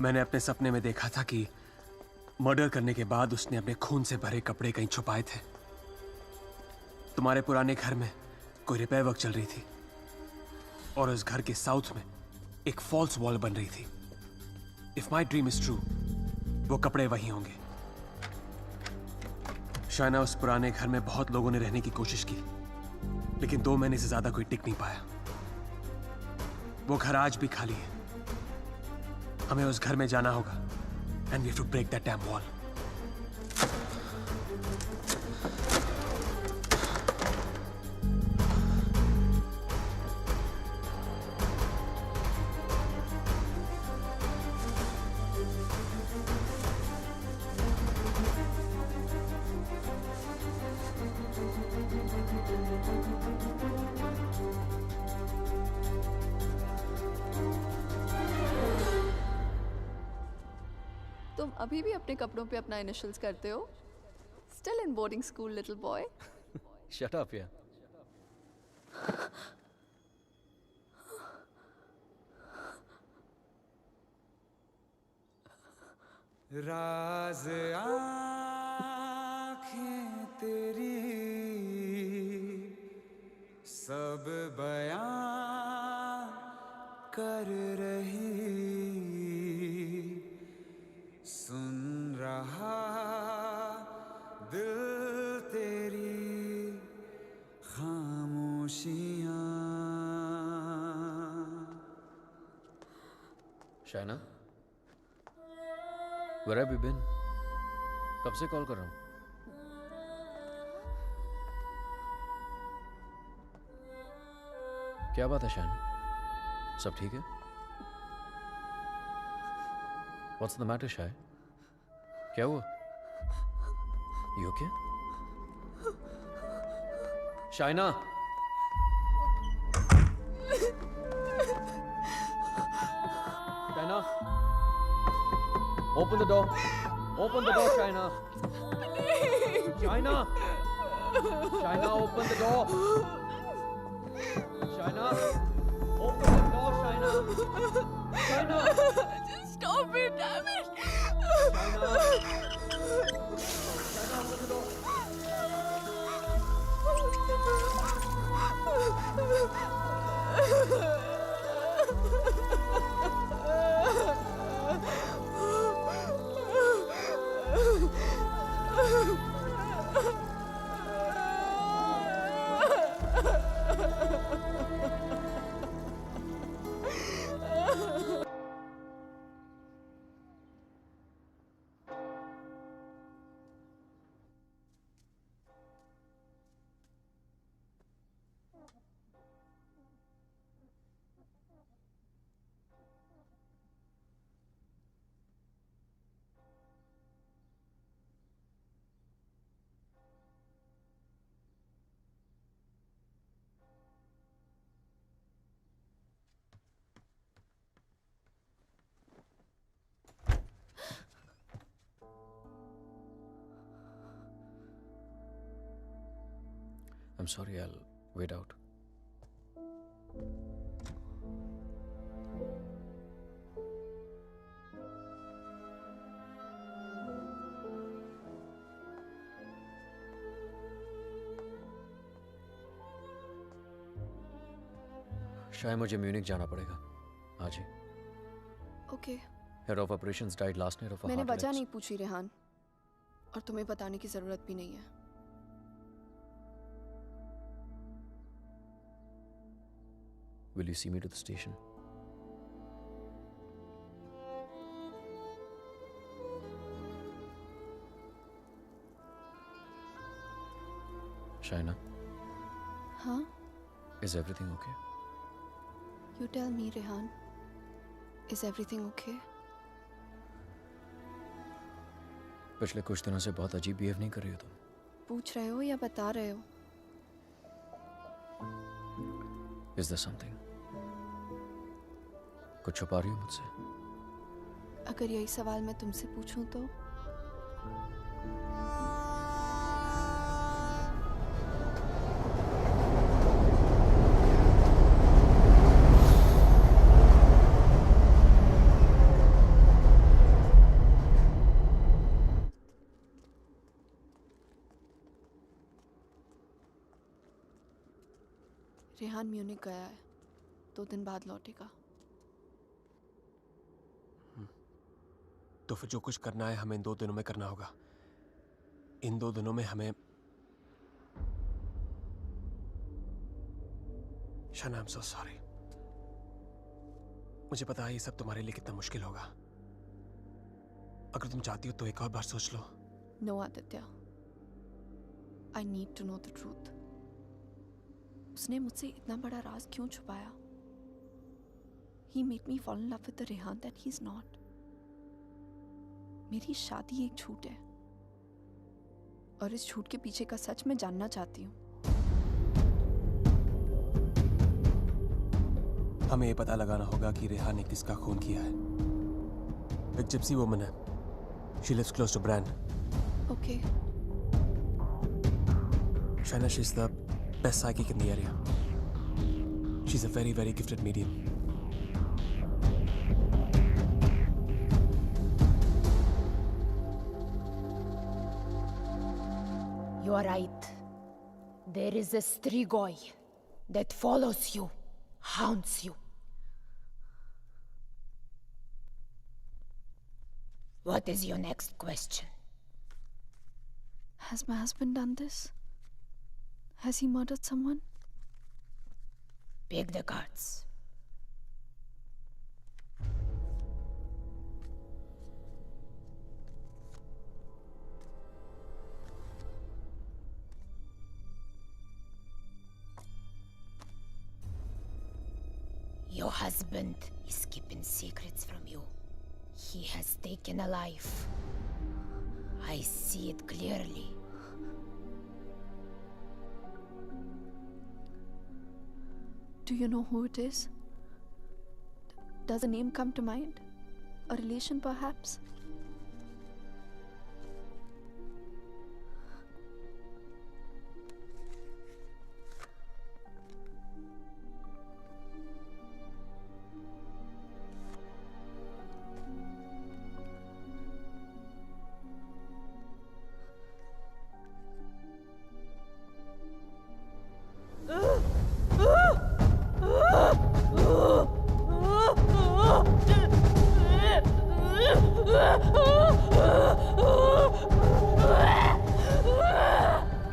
मैंने अपने सपने में देखा था कि मर्डर करने के बाद उसने अपने खून से भरे कपड़े कहीं छुपाए थे। तुम्हारे पुराने घर में कोई रिपेयर वर्क चल रही थी और उस घर के साउथ में एक फॉल्स वॉल बन रही थी। If my dream is true, वो कपड़े वही होंगे। शायना, उस पुराने घर में बहुत लोगों ने रहने की कोशिश की, लेकिन 2 महीने से ज्यादा कोई टिक नहीं पाया। वो घर आज भी खाली है। हमें उस घर में जाना होगा and we have to break that dam wall. तुम अभी भी अपने कपड़ों पे अपना इनिशियल्स करते हो? Still in boarding school, little boy. Shut up, yeah. राज आँखें तेरी सब बयां कर रही, सुन रहा दिल तेरी खामोशियां। Shaina, where have you been? कब से कॉल कर रहा हूँ? क्या बात है शायना? सब ठीक है? What's the matter, शाय? क्या हुआ? You okay? Shaina! Shaina, open the door. Open the door, Shaina. Shaina. Shaina, open the door. Shaina, open the door, Shaina. Shaina. Just stop it, damn it. Shaina. Shaina, open the door. I'm sorry, I'll wait out. शायद मुझे Munich जाना पड़ेगा आज ही. Okay. Head of operations died last night ऑफ मैंने वजह नहीं पूछी रेहान, और तुम्हें बताने की जरूरत भी नहीं है. Will you see me to the station? Shaina, हाँ? is everything okay? You tell me, Rehan. Is everything okay? पिछले कुछ दिनों से बहुत अजीब बिहेव नहीं कर रही हो तुम. पूछ रहे हो या बता रहे हो? Is there something? कुछ छुपा रही हो मुझसे? अगर यही सवाल मैं तुमसे पूछूं तो? रेहान म्यूनिक गया है, 2 दिन बाद लौटेगा. तो फिर जो कुछ करना है हमें इन 2 दिनों में करना होगा. इन 2 दिनों में हमें शाना, आई एम सो सॉरी. मुझे पता है ये सब तुम्हारे लिए कितना मुश्किल होगा. अगर तुम चाहती हो तो एक और बार सोच लो. No Aditya, I need to know the truth. उसने मुझसे इतना बड़ा राज क्यों छुपाया? He made me fall in love with the Rehan that he's not. मेरी शादी एक झूठ है, और इस झूठ के पीछे का सच मैं जानना चाहती हूँ. हमें ये पता लगाना होगा कि रेहान ने किसका खून किया है. एक जिप्सी वुमन है. She lives close to Bran. Okay. Shaina, she's the best psychic in the area. She's a very, very gifted medium. You are right. There is a Strigoi that follows you, haunts you. What is your next question? Has my husband done this? Has he murdered someone? Pick the cards. Your husband is keeping secrets from you. He has taken a life. I see it clearly. Do you know who it is? Does a name come to mind? A relation, perhaps?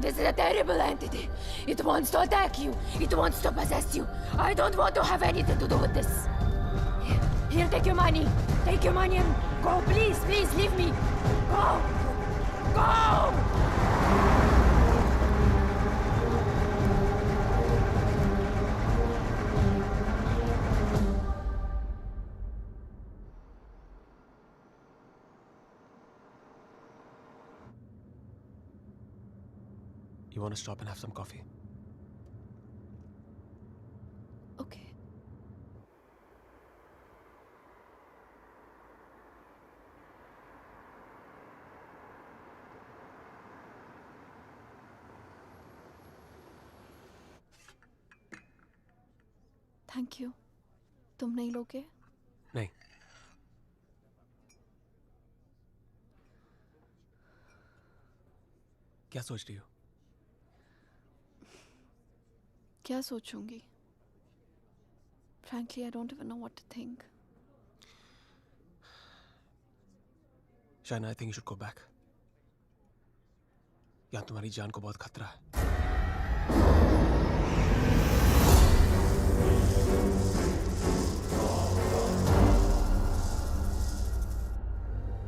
This is a terrible entity. It wants to attack you. It wants to possess you. I don't want to have anything to do with this. Here, take your money. Take your money and go. Please, please, leave me. Go. Go. You want to stop and have some coffee? Okay. Thank you. तुम नहीं लोगे? नहीं. क्या सोच रही हो? क्या सोचूंगी? Frankly, I don't even know what to think. Shaina, I think you should go back. यहाँ तुम्हारी जान को बहुत खतरा है.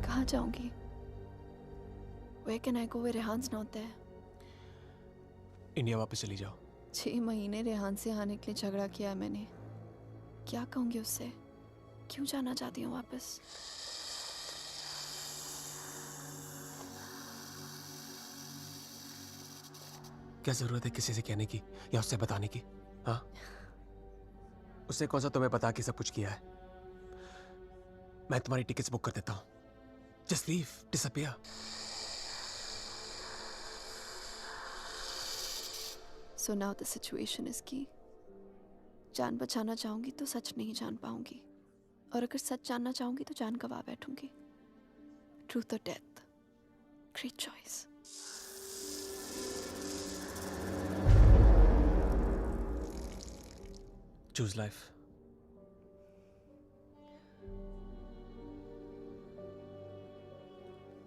कहाँ जाऊंगी? Where can I go where Rehan's not there? India वापस चली जाओ. 6 महीने रेहान से आने के लिए झगड़ा किया है मैंने. क्या कहूंगी उससे? क्यों जाना चाहती हूँ वापस? क्या जरूरत है किसी से कहने की या उससे बताने की? हाँ? उससे कौन सा तुम्हें बता के सब कुछ किया है? मैं तुम्हारी टिकट्स बुक कर देता हूँ. Just leave, disappear. So now the situation is key. जान बचाना चाहूंगी तो सच नहीं जान पाऊंगी, और अगर सच जानना चाहूंगी तो जान गवा बैठूंगी. Truth or death? Great choice. Choose life.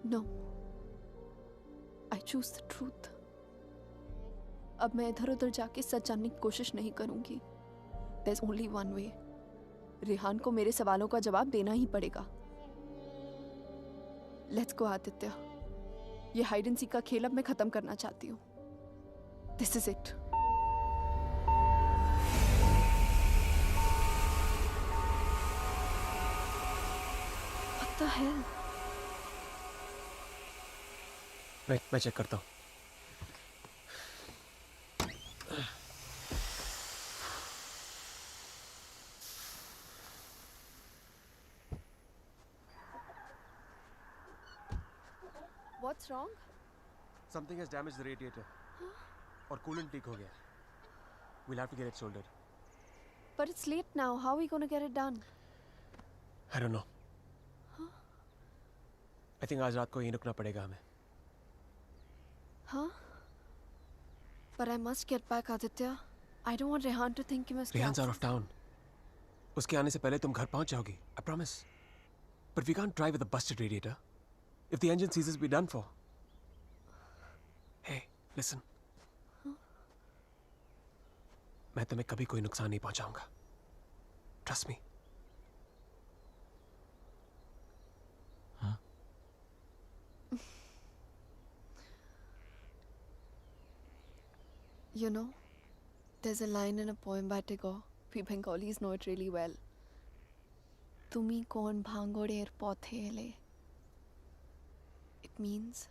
No. I choose the truth. अब मैं इधर उधर जाके सच जानने की कोशिश नहीं करूंगी. There's only one way. Rehan को मेरे सवालों का जवाब देना ही पड़ेगा. Let's go, Aditya. ये हाइड एंड सीक का खेल अब मैं खत्म करना चाहती हूँ. This is it. What the hell? मैं चेक करता हूँ. What's wrong? Something has damaged the radiator. और coolant leak हो गया. We'll have to get it soldered. But it's late now. How are we going to get it done? I don't know. I think आज रात को यहीं रुकना पड़ेगा हमें. Huh? But I must get back, Aditya. I don't want Rehan to think कि मैं उसके Rehan's out of town. उसके आने से पहले तुम घर पहुंच जाओगी. I promise. But we can't drive with a busted radiator. If the engine seizes, we're done for. Hey, listen. मैं तुम्हें कभी कोई नुकसान नहीं पहुंचाऊंगा. Trust me. हाँ? You know, there's a line in a poem by Tagore. We Bengalis know it really well. Tumi kon bhangoder pothele. It means,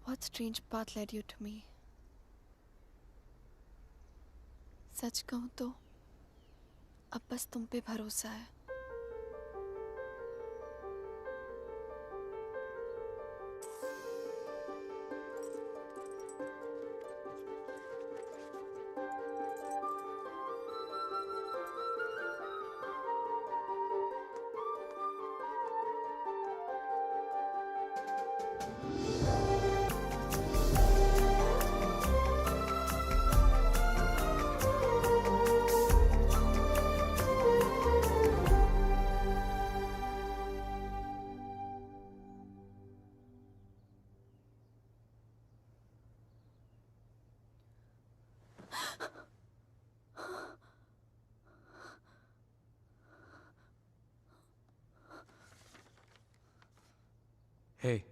what strange path led you to me? सच कहूं तो अब बस तुम पे भरोसा है। Hey,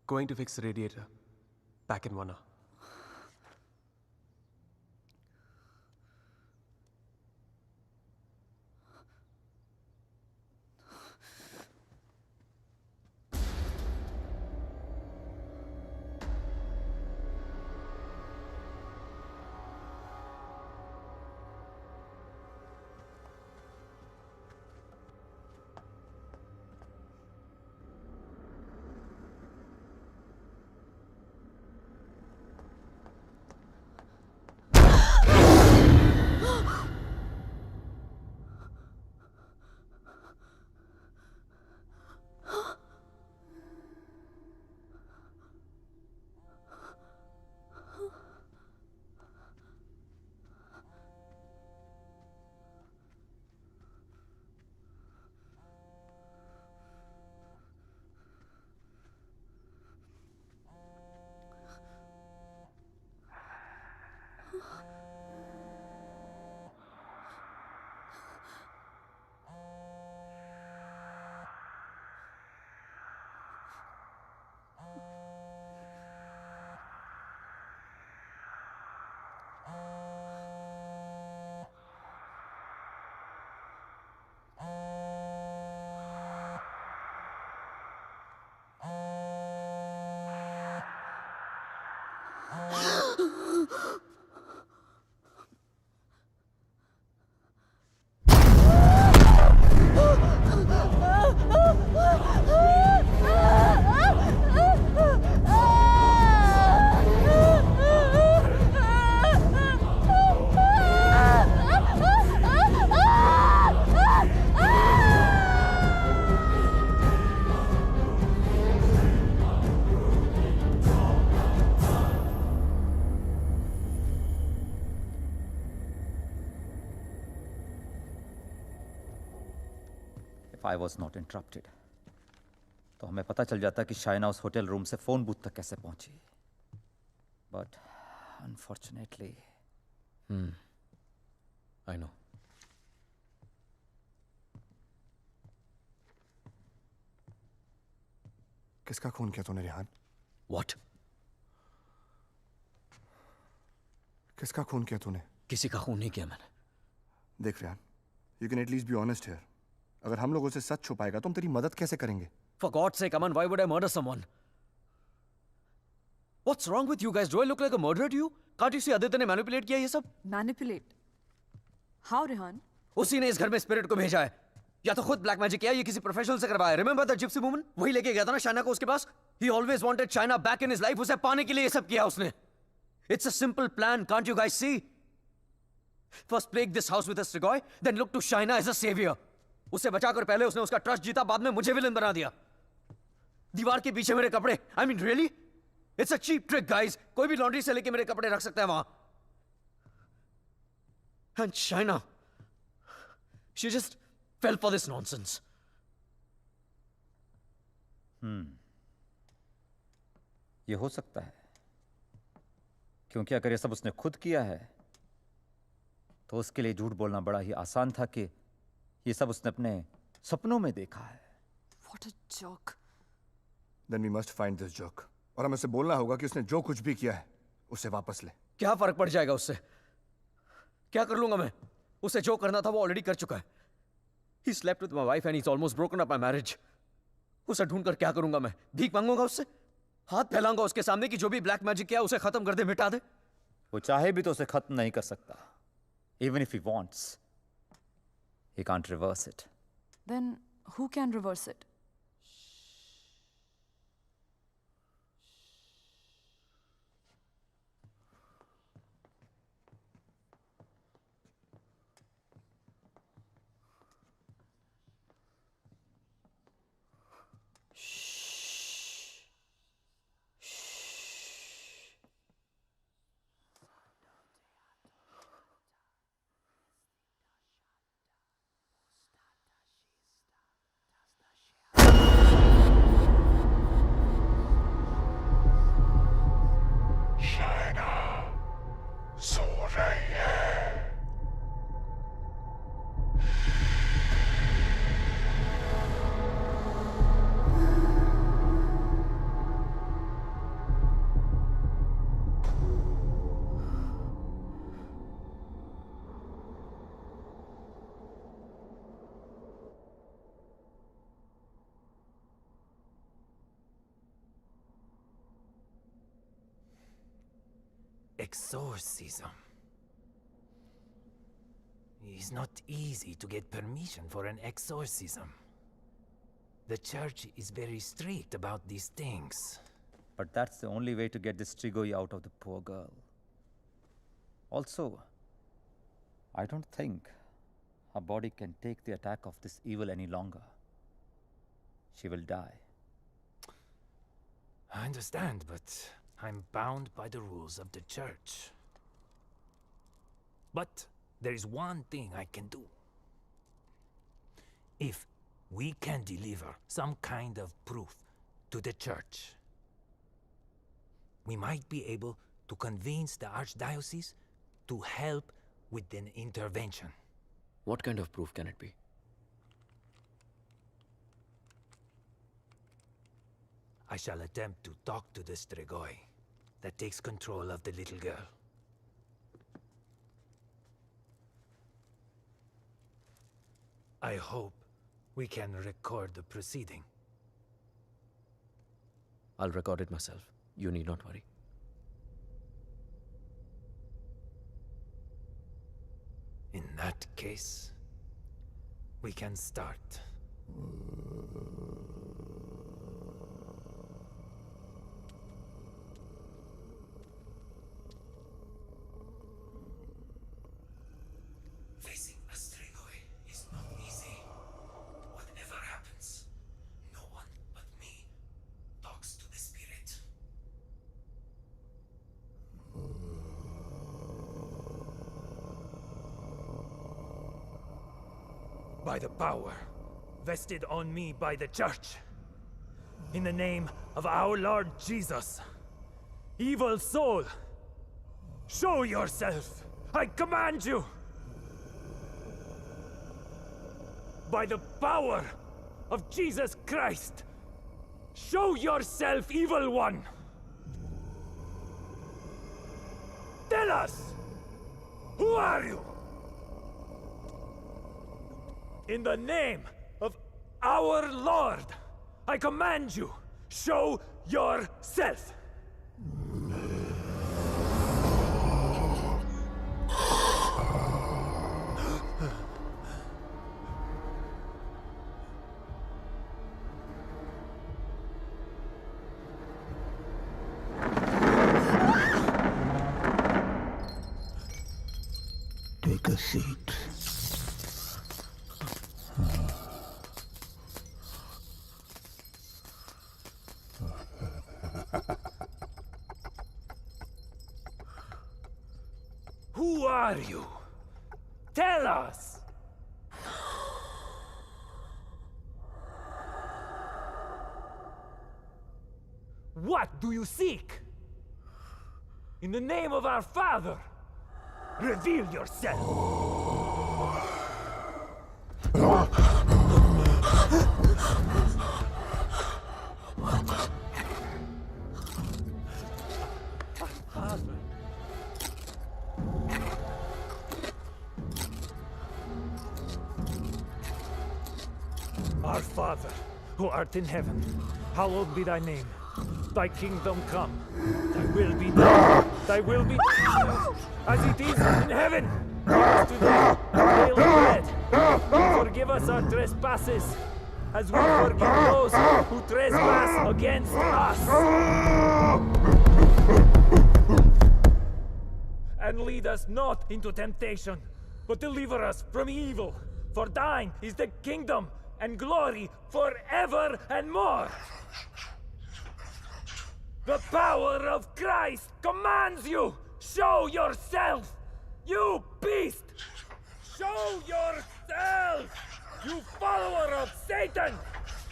going to fix the radiator. Back in 1 hour. If I was not interrupted, तो हमें पता चल जाता कि शाइना उस होटल रूम से फोन बूथ तक कैसे पहुंची। But unfortunately, I know. किसका खून किया तूने रेहान? What? किसका खून किया तूने? किसी का खून नहीं किया मैंने। देख Rehan, you can at least be honest here. अगर हम लोगों से सच छुपाएगा तो हम तेरी मदद कैसे करेंगे? For God's sake, Aman, why would I murder someone? What's wrong with you guys? Do I look like a murderer to you? Can't you see Aditya ने manipulate किया ये सब? Manipulate? How, Rehan? उसी ने इस घर में स्पिरिट को भेजा है। या तो खुद ब्लैक मैजिक किया या किसी प्रोफेशनल से करवाया। Remember the gypsy woman? वही लेके गया था ना शाइना को उसके पास। He always wanted Shaina back in his life. उसे पाने के लिए ये सब किया उसने। It's a simple plan, can't you guys see? First plague this house with a Strigoi, then look to Shaina as a savior. उसे बचाकर पहले उसने उसका ट्रस्ट जीता, बाद में मुझे विलन बना दिया। दीवार के पीछे मेरे कपड़े। I mean, really? It's a cheap trick, guys. कोई भी लॉन्ड्री से लेके मेरे कपड़े रख सकता है वहां। And Shaina, she just fell for this nonsense. ये हो सकता है, क्योंकि अगर ये सब उसने खुद किया है तो उसके लिए झूठ बोलना बड़ा ही आसान था कि ये सब उसने अपने सपनों में देखा है। What a joke. Then we must find this joke. और हमें उसे बोलना होगा कि उसने जो कुछ भी किया है उसे वापस ले। क्या फर्क पड़ जाएगा उससे? क्या कर लूंगा मैं? उसे जो करना था वो ऑलरेडी कर चुका है। He slept with my wife and he's almost broken up my marriage. उसे ढूंढकर क्या करूंगा मैं? भीख मांगूंगा उससे? हाथ फैलाऊंगा उसके सामने कि जो भी ब्लैक मैजिक किया उसे खत्म कर दे, मिटा दे? वो चाहे भी तो उसे खत्म नहीं कर सकता। Even if he wants, he can't reverse it. Then who can reverse it? Exorcism. It's not easy to get permission for an exorcism. The church is very strict about these things. But that's the only way to get this Strigoi out of the poor girl. Also, I don't think her body can take the attack of this evil any longer. She will die. I understand, but I'm bound by the rules of the church. But there is one thing I can do. If we can deliver some kind of proof to the church, we might be able to convince the archdiocese to help with an intervention. What kind of proof can it be? I shall attempt to talk to the Strigoi that takes control of the little girl. I hope we can record the proceeding. I'll record it myself. You need not worry. In that case, we can start. Facing a Strigoi is not easy. Whatever happens, no one but me talks to the spirit. By the power vested on me by the church, in the name of our Lord Jesus, evil soul, show yourself! I command you! By the power of Jesus Christ, show yourself, evil one! Tell us! Who are you? In the name of our Lord, I command you, show yourself! Take a seat. Who are you? Tell us! What do you seek? In the name of our Father, reveal yourself! Our Father, who art in heaven, hallowed be thy name. Thy kingdom come, thy will be done. thy will be as it is in heaven. Give us today our daily bread. And forgive us our trespasses, as we forgive those who trespass against us. And lead us not into temptation, but deliver us from evil. For thine is the kingdom and glory forever and more. The power of Christ commands you. Show yourself, you beast! Show yourself, you follower of Satan!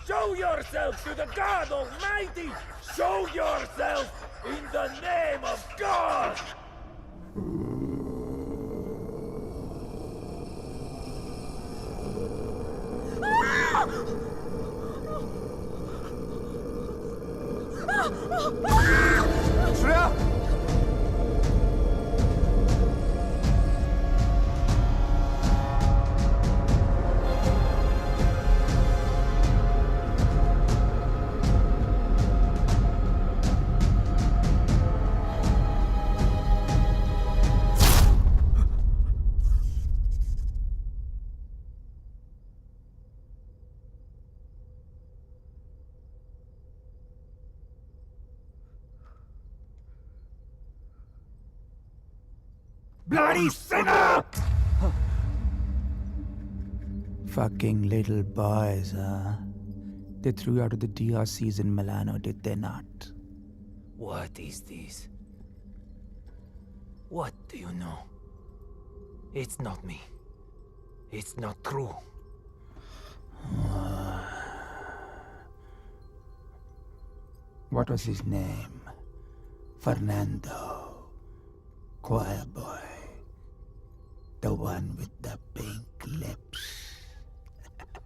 Show yourself to the God Almighty! Show yourself in the name of God! Shreya! Bloody sinner! Fucking little boys, huh? They threw you out of the DRCs in Milano, did they not? What is this? What do you know? It's not me. It's not true. What was his name? Fernando. Choir boy. The one with the pink lips.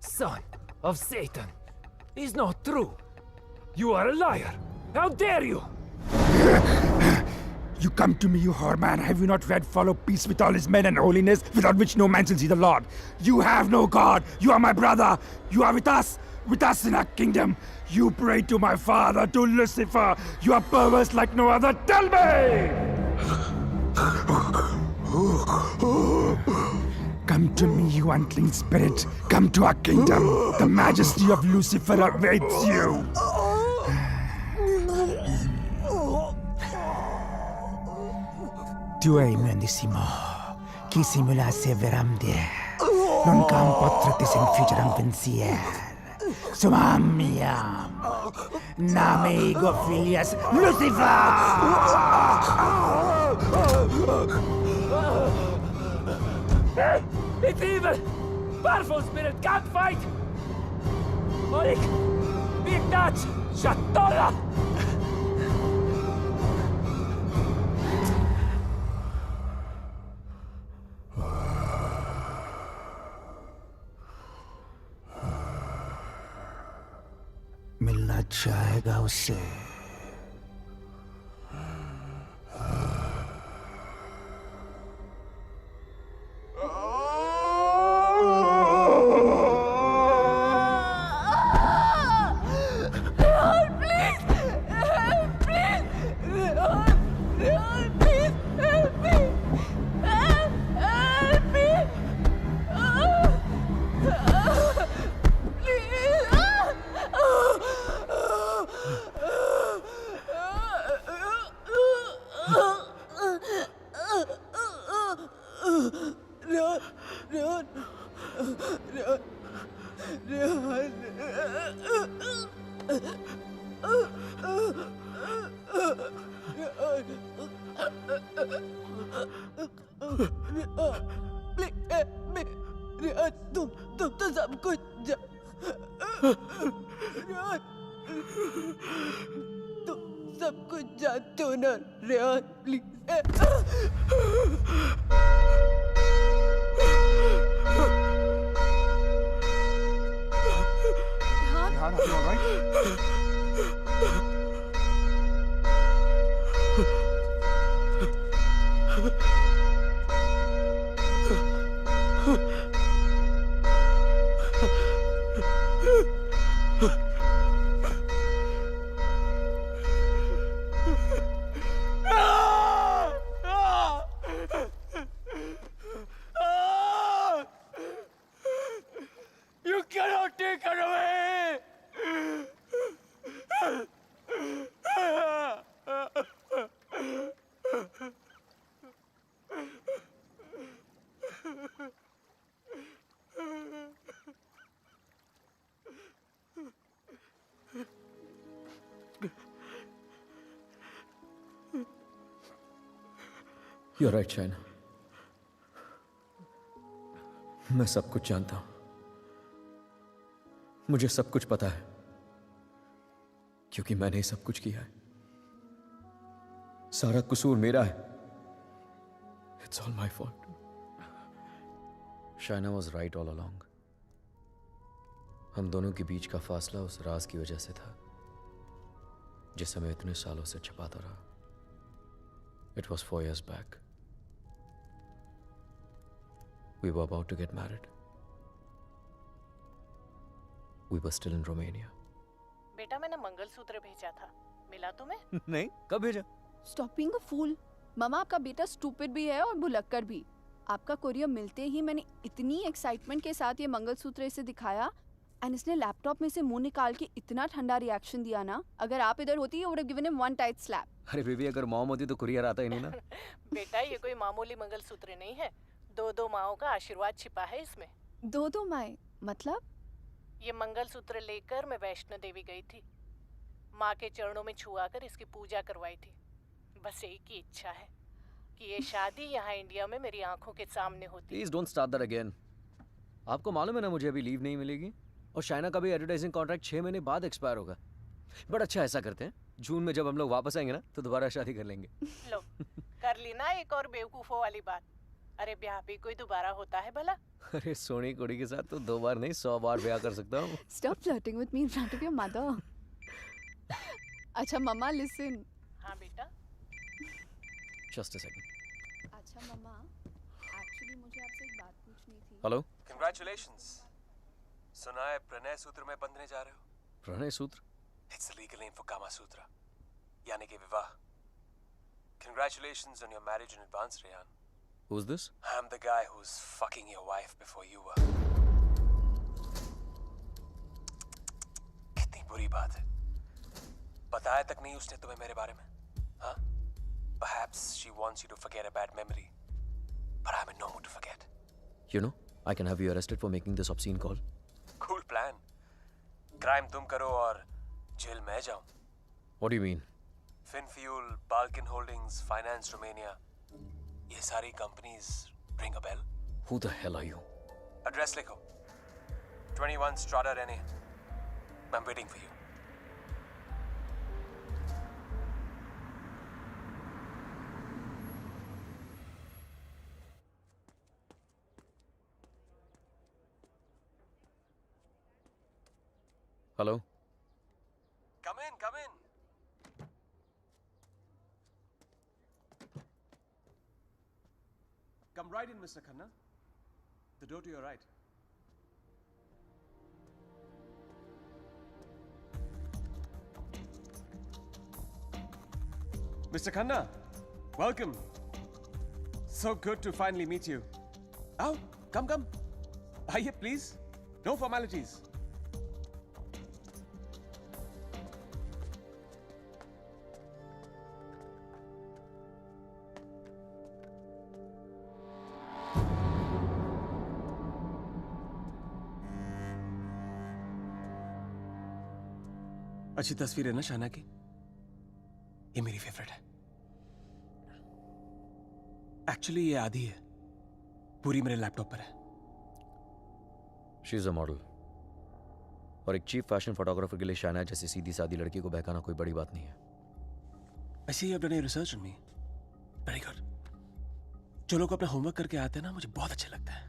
Son of Satan. It's not true. You are a liar. How dare you? You come to me, you whoreman. Have you not read follow peace with all his men and holiness, without which no man shall see the Lord? You have no God. You are my brother. You are with us in our kingdom. You pray to my father, to Lucifer. You are perverse like no other. Tell me! Come to me, you unclean spirit. Come to our kingdom. The majesty of Lucifer awaits you. Tu hai mendissimo, chi simulasse veramde, non cam potrete senfigeram pensier. Sumamiam, name ego filias Lucifer! Hey, it's evil! Powerful spirit can't fight! Olik! Big Dutch! Shatola! मिलना चाहेगा उससे तुम तो सब कुछ तुम सब कुछ जानते हो ना Rehan please Rehan, are you all right? You're right, Shaina. मैं सब कुछ जानता हूं. मुझे सब कुछ पता है क्योंकि मैंने ही सब कुछ किया है. सारा कसूर मेरा है. It's all my fault. Shaina was right all along. हम दोनों के बीच का फासला उस राज की वजह से था जिसे मैं इतने सालों से छिपाता रहा. It was 4 years back. We were about to get married. We were still in Romania. बेटा मैंने मंगलसूत्र भेजा था, मिला तुम्हें? नहीं, कब भेजा? Stop being a fool. मामा आपका बेटा स्टूपिड भी है और भुलक्कड़ भी. आपका कोरियर मिलते ही मैंने इतनी एक्साइटमेंट के साथ ये मंगलसूत्र इसे दिखाया एंड इसने लैपटॉप में से मुंह निकाल के इतना ठंडा रिएक्शन दिया ना, अगर आप इधर होती you would have given him one tight slap. अरे बेबी, अगर मॉम होती तो कुरियर आता ही नहीं ना. बेटा ये कोई मामूली मंगलसूत्र नहीं है, 2 माओं का आशीर्वाद छिपा है इसमें. 2 माएं मतलब? ये मंगलसूत्र लेकर मैं वैष्णो देवी गई थी. माँ के चरणों में छुआ कर इसकी पूजा करवाई थी. बस एक ही इच्छा है कि ये शादी यहाँ इंडिया में मेरी आंखों के सामने होती. Please don't start that again. आपको मालूम है ना मुझे अभी लीव नहीं मिलेगी और शाइना का भी एडवर्टाइजिंग कॉन्ट्रैक्ट 6 महीने बाद एक्सपायर होगा. बट अच्छा, ऐसा करते हैं, जून में जब हम लोग वापस आएंगे ना तो दोबारा शादी कर लेंगे. लो कर ली ना एक और बेवकूफों वाली बात. अरे ब्याह भी कोई दोबारा होता है भला? अरे सोनी कुड़ी के साथ तो 2 बार नहीं 100 बार ब्याह कर सकता हूँ. Stop flirting with me in front of your mother. अच्छा मम्मा listen. हाँ बेटा. Just a second. अच्छा मम्मा, एक्चुअली मुझे आपसे एक बात पूछनी थी. हेलो. Congratulations. सुना है प्रणय सूत्र में बंधने जा रहे हो? प्रणय सूत्र? It's the legal name for Kama Sutra. यानी कि विवाह. Congratulations on your marriage in advance, Rehan. Who's this? I'm the guy who's fucking your wife before you were. कितनी बुरी बात है. बताया तक नहीं उसने तुम्हें मेरे बारे में, हाँ? Perhaps she wants you to forget a bad memory, but I'm in no mood to forget. You know, I can have you arrested for making this obscene call. Cool plan. Crime तुम करो और jail मैं जाऊं. What do you mean? Finfuel, Balkan Holdings, Finance Romania. ये सारी companies ring a bell? Who the hell are you? Address लिखो. 21 Strada Rene. I'm waiting for you. Hello? Come in, come in. Come right in, Mr. Khanna. The door to your right. Mr. Khanna, welcome. So good to finally meet you. Oh, come. Aye, please. No formalities. अच्छी तस्वीर है ना शाना की? ये मेरी favourite है. Actually ये आधी है, पूरी मेरे लैपटॉप पर है. शी इज अ मॉडल और एक चीफ फैशन फोटोग्राफर के लिए शाइना जैसी सीधी सादी लड़की को बहकाना कोई बड़ी बात नहीं है. I see you have done your research on me. Very good. जो लोग अपना होमवर्क करके आते हैं ना, मुझे बहुत अच्छा लगता है.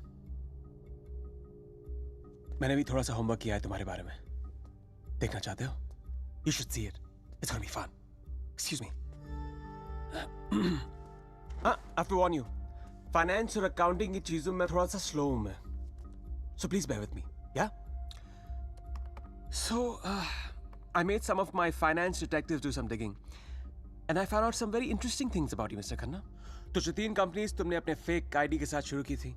मैंने भी थोड़ा सा होमवर्क किया है तुम्हारे बारे में. देखना चाहते हो? You should see it. It's gonna be fun. Excuse me. I have to warn you. Finance और accounting की चीजों में थोड़ा सा slow हूँ मैं. So please bear with me. Yeah? So, I made some of my finance detectives do some digging. And I found out some very interesting things about you, Mr. Khanna. तो जो 3 companies तुमने अपने fake ID के साथ शुरू की थी,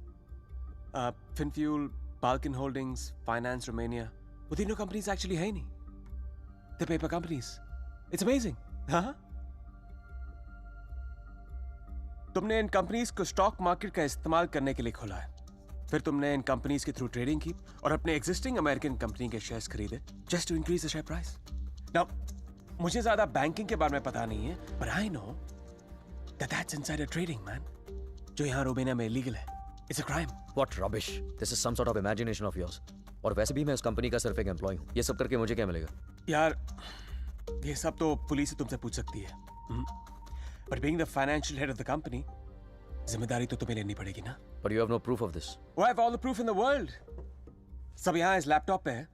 Finfuel, Balkan Holdings, Finance Romania, वो तीनों कंपनीज एक्चुअली है ही नहीं. The paper companies. It's amazing. हाँ? तुमने इन कंपनीज को स्टॉक मार्केट का इस्तेमाल करने के लिए खोला है. फिर तुमने इन कंपनीज के थ्रू ट्रेडिंग की और अपने एग्जिस्टिंग अमेरिकन कंपनी के शेयर्स खरीदे just to increase the share price. Now मुझे ज्यादा बैंकिंग के बारे में पता नहीं है, but I know that's insider trading, man. जो यहाँ रोमेनिया में illegal है. It's a crime. What rubbish! This is some sort of imagination of yours. और वैसे भी मैं उस कंपनी का सिर्फ एक एम्प्लॉय हूँ. ये सब करके मुझे क्या मिलेगा? यार, ये सब तो पुलिस ही तुमसे पूछ सकती है. But being the financial head of the company, जिम्मेदारी तो तुम्हें लेनी पड़ेगी ना? But you have no proof of this. Oh, I have all the proof in the world. सब यहाँ इस लैपटॉप पे है.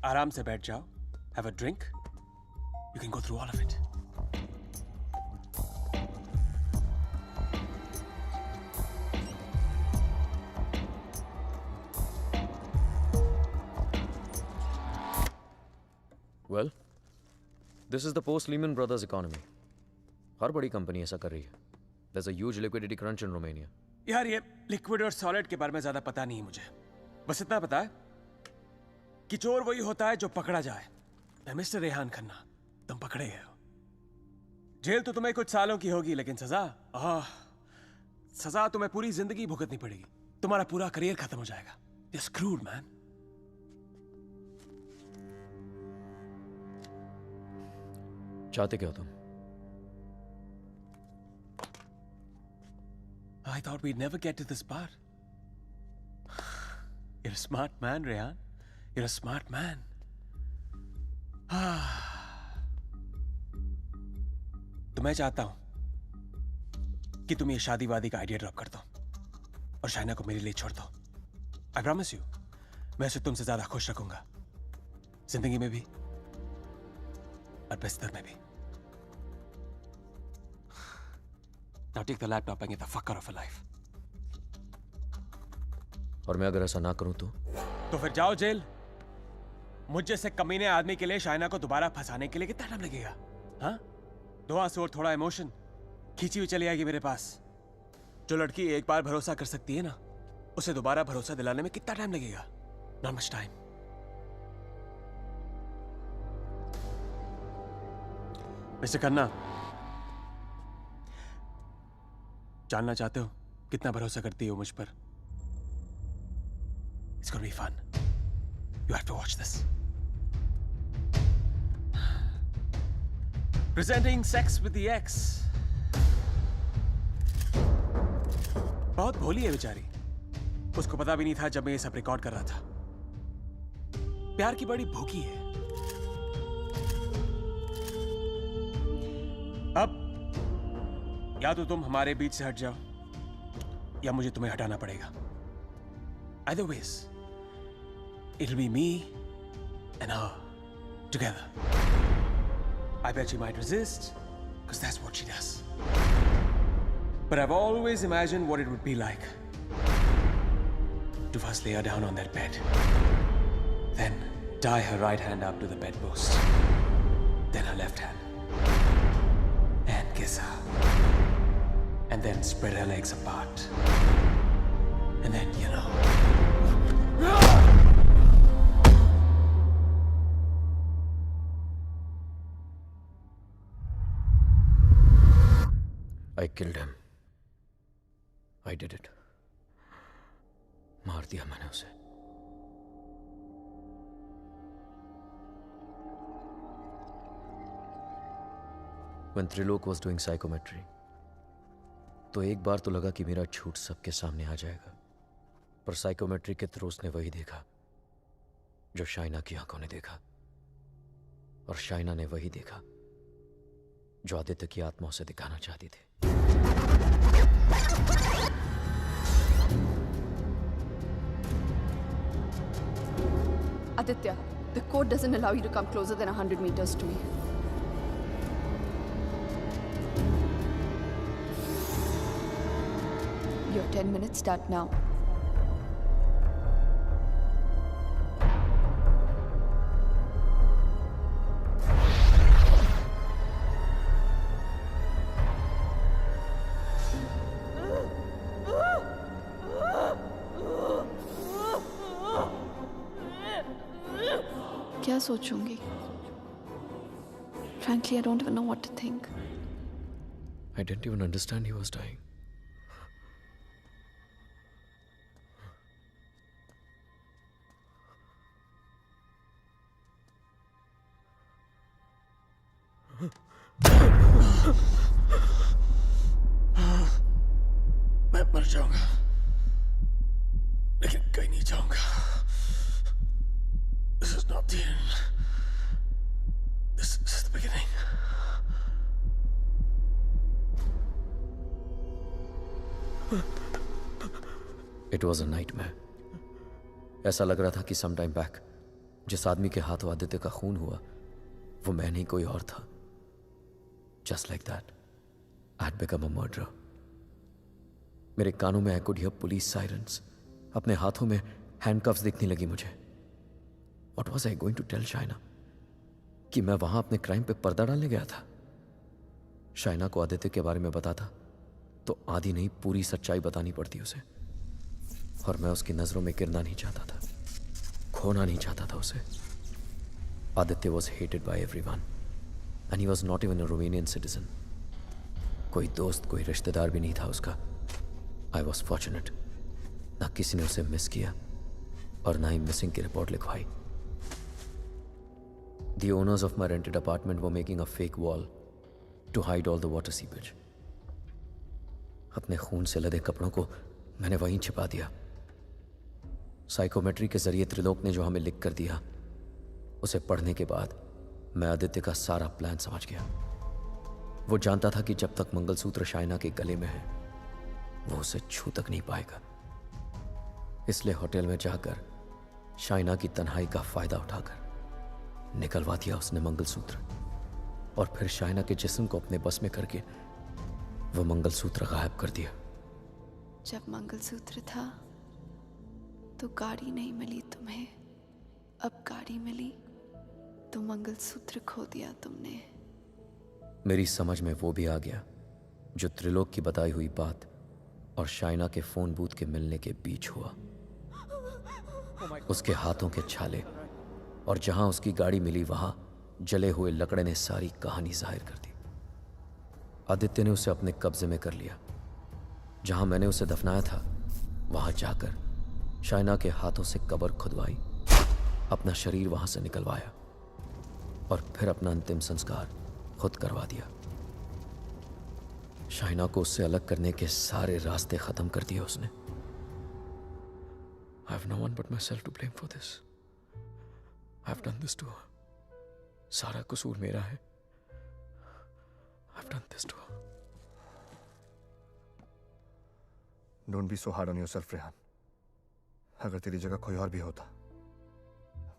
आराम से बैठ जाओ. Have a drink. You can go through all of it. Well, this is the post-Lehman Brothers economy. हर बड़ी कंपनी ऐसा कर रही है. There's a huge liquidity crunch in Romania. यार ये लिक्विड और सॉलिड के बारे में ज्यादा पता नहीं मुझे. बस इतना पता है कि चोर वही होता है जो पकड़ा जाए. मैं मिस्टर रेहान खन्ना, तुम पकड़े गए हो. जेल तो तुम्हें कुछ सालों की होगी, लेकिन सजा तुम्हें पूरी जिंदगी भुगतनी पड़ेगी. तुम्हारा पूरा करियर खत्म हो जाएगा. You're screwed, man. चाहते क्या हो तुम? I thought we'd never get to this part. You're a smart man, Rehan. You're a smart man. तो मैं चाहता हूं कि तुम ये शादी वादी का आइडिया ड्रॉप कर दो और शाइना को मेरे लिए छोड़ दो. I promise you, मैं उसे तुमसे ज्यादा खुश रखूंगा. जिंदगी में भी और बिस्तर में भी. Now take the laptop and get the fuck out of her life. और मैं अगर ऐसा ना करूं तो फिर जाओ जेल. मुझ जैसे कमीने आदमी के लिए शाइना को दोबारा फंसाने के लिए कितना टाइम लगेगा? हाँ? 2 आंसू और थोड़ा इमोशन खींची हुई चली आएगी मेरे पास. जो लड़की एक बार भरोसा कर सकती है ना, उसे दोबारा भरोसा दिलाने में कितना टाइम लगेगा? Not much time. Mister Khanna, जानना चाहते हो कितना भरोसा करती हो मुझ पर? It's gonna be fun. You have to watch this. Presenting Sex with the Ex. बहुत भोली है बेचारी. उसको पता भी नहीं था जब मैं ये सब रिकॉर्ड कर रहा था. प्यार की बड़ी भूखी है. अब या तो तुम हमारे बीच से हट जाओ या मुझे तुम्हें हटाना पड़ेगा. Either ways, it'll be me and her together. I bet she might resist, because that's what she does. But I've always imagined what it would be like to first lay her down on that bed, then tie her right hand up to the bedpost, then her left hand, and kiss her. And then spread her legs apart. And then, you know. I killed him. I did it. मार दिया मैंने उसे. When Trilok was doing psychometry, तो एक बार तो लगा कि मेरा झूठ सबके सामने आ जाएगा. पर साइकोमेट्री के थ्रू उसने वही देखा जो शाइना की आंखों ने देखा, और शाइना ने वही देखा जो आदित्य की आत्मा उसे दिखाना चाहती थी. Aditya, the code doesn't allow you to come closer than 100 meters to me. Your 10 minutes start now. क्या सोचूंगी? Frankly, I don't even know what to think. I didn't even understand he was dying. मैं मर जाऊंगा, लेकिन कहीं नहीं जाऊंगा। This is not the end. This is the beginning. It was a nightmare. ऐसा लग रहा था कि सम टाइम बैक जिस आदमी के हाथों आदित्य का खून हुआ वो मैं नहीं कोई और था. Just like that, I had become a murderer. मेरे कानों में I could hear police sirens. अपने हाथों में handcuffs दिखने लगी मुझे. What was I going to tell Shaina? कि मैं वहां अपने क्राइम पे पर्दा डालने गया था. शाइना को आदित्य के बारे में बताता तो आधी नहीं पूरी सच्चाई बतानी पड़ती उसे. और मैं उसकी नजरों में गिरना नहीं चाहता था, खोना नहीं चाहता था उसे. Aditya was hated by everyone and he was not even a Romanian citizen. कोई दोस्त कोई रिश्तेदार भी नहीं था उसका. I was fortunate. ना किसी ने उसे मिस किया और ना ही मिसिंग की रिपोर्ट लिखवाई. The owners of my rented apartment were making a fake wall to hide all the water seepage. अपने खून से लदे कपड़ों को मैंने वहीं छिपा दिया. साइकोमेट्री के जरिए त्रिलोक ने जो हमें लिख कर दिया उसे पढ़ने के बाद मैं आदित्य का सारा प्लान समझ गया. वो जानता था कि जब तक मंगलसूत्र शाइना के गले में है वो उसे छू तक नहीं पाएगा. इसलिए होटल में जाकर शाइना की तन्हाई का फायदा उठाकर निकलवा दिया उसने मंगलसूत्र और फिर शाइना के जिस्म को अपने बस में करके वो मंगलसूत्र गायब कर दिया. जब मंगलसूत्र था तो गाड़ी नहीं मिली तुम्हें, अब गाड़ी मिली तो मंगलसूत्र खो दिया तुमने. मेरी समझ में वो भी आ गया जो त्रिलोक की बताई हुई बात और शाइना के फोन बूथ के मिलने के बीच हुआ. उसके हाथों के छाले और जहां उसकी गाड़ी मिली वहां जले हुए लकड़े ने सारी कहानी जाहिर कर दी. आदित्य ने उसे अपने कब्जे में कर लिया. जहां मैंने उसे दफनाया था वहां जाकर शाइना के हाथों से कब्र खुदवाई, अपना शरीर वहां से निकलवाया और फिर अपना अंतिम संस्कार खुद करवा दिया. शाइना को उससे अलग करने के सारे रास्ते खत्म कर दिए उसने. I have no one but myself to blame for this. I have done this to her. सारा कसूर मेरा है. I have done this to her. Don't be so hard on yourself, Rehan. अगर तेरी जगह कोई और भी होता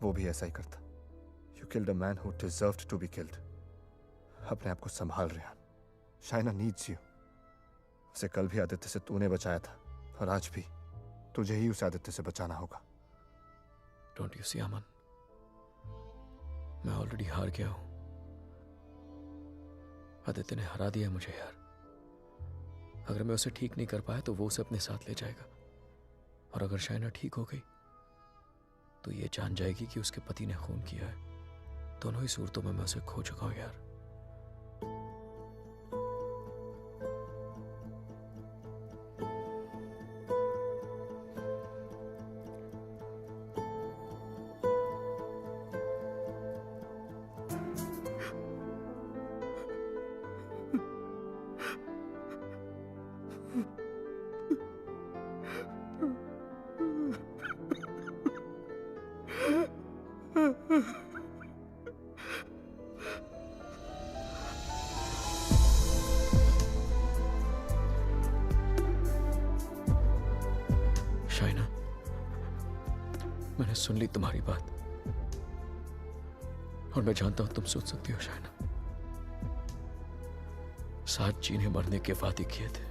वो भी ऐसा ही करता. You killed a man who deserved to be killed. अपने आप को संभाल रेहान. Shaina needs you. उसे कल भी आदित्य से तूने बचाया था और आज भी तुझे ही उसे आदित्य से बचाना होगा. Don't you see, अमन? मैं ऑलरेडी हार गया हूं. आदित्य ने हरा दिया मुझे यार. अगर मैं उसे ठीक नहीं कर पाया तो वो उसे अपने साथ ले जाएगा और अगर शाइना ठीक हो गई तो ये जान जाएगी कि उसके पति ने खून किया है. दोनों ही सूरतों में मैं उसे खो चुका हूं यार. शाइना, मैंने सुन ली तुम्हारी बात और मैं जानता हूं तुम सोच सकती हो शाइना. साथ जीने मरने के वादे किए थे,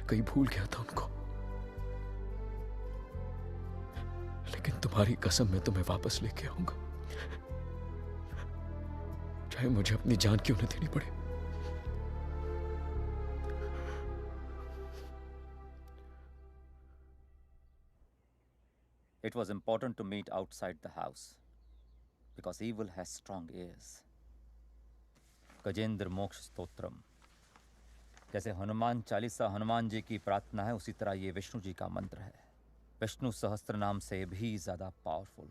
कहीं भूल गया था उनको. लेकिन तुम्हारी कसम मैं तुम्हें वापस लेके आऊंगा, चाहे मुझे अपनी जान क्यों न देनी पड़े. It was important to meet outside the house because evil has strong ears. Gajendra मोक्ष स्तोत्रम. जैसे हनुमान चालीसा हनुमान जी की प्रार्थना है उसी तरह ये विष्णु जी का मंत्र है. विष्णु सहस्त्र नाम से भी ज्यादा पावरफुल.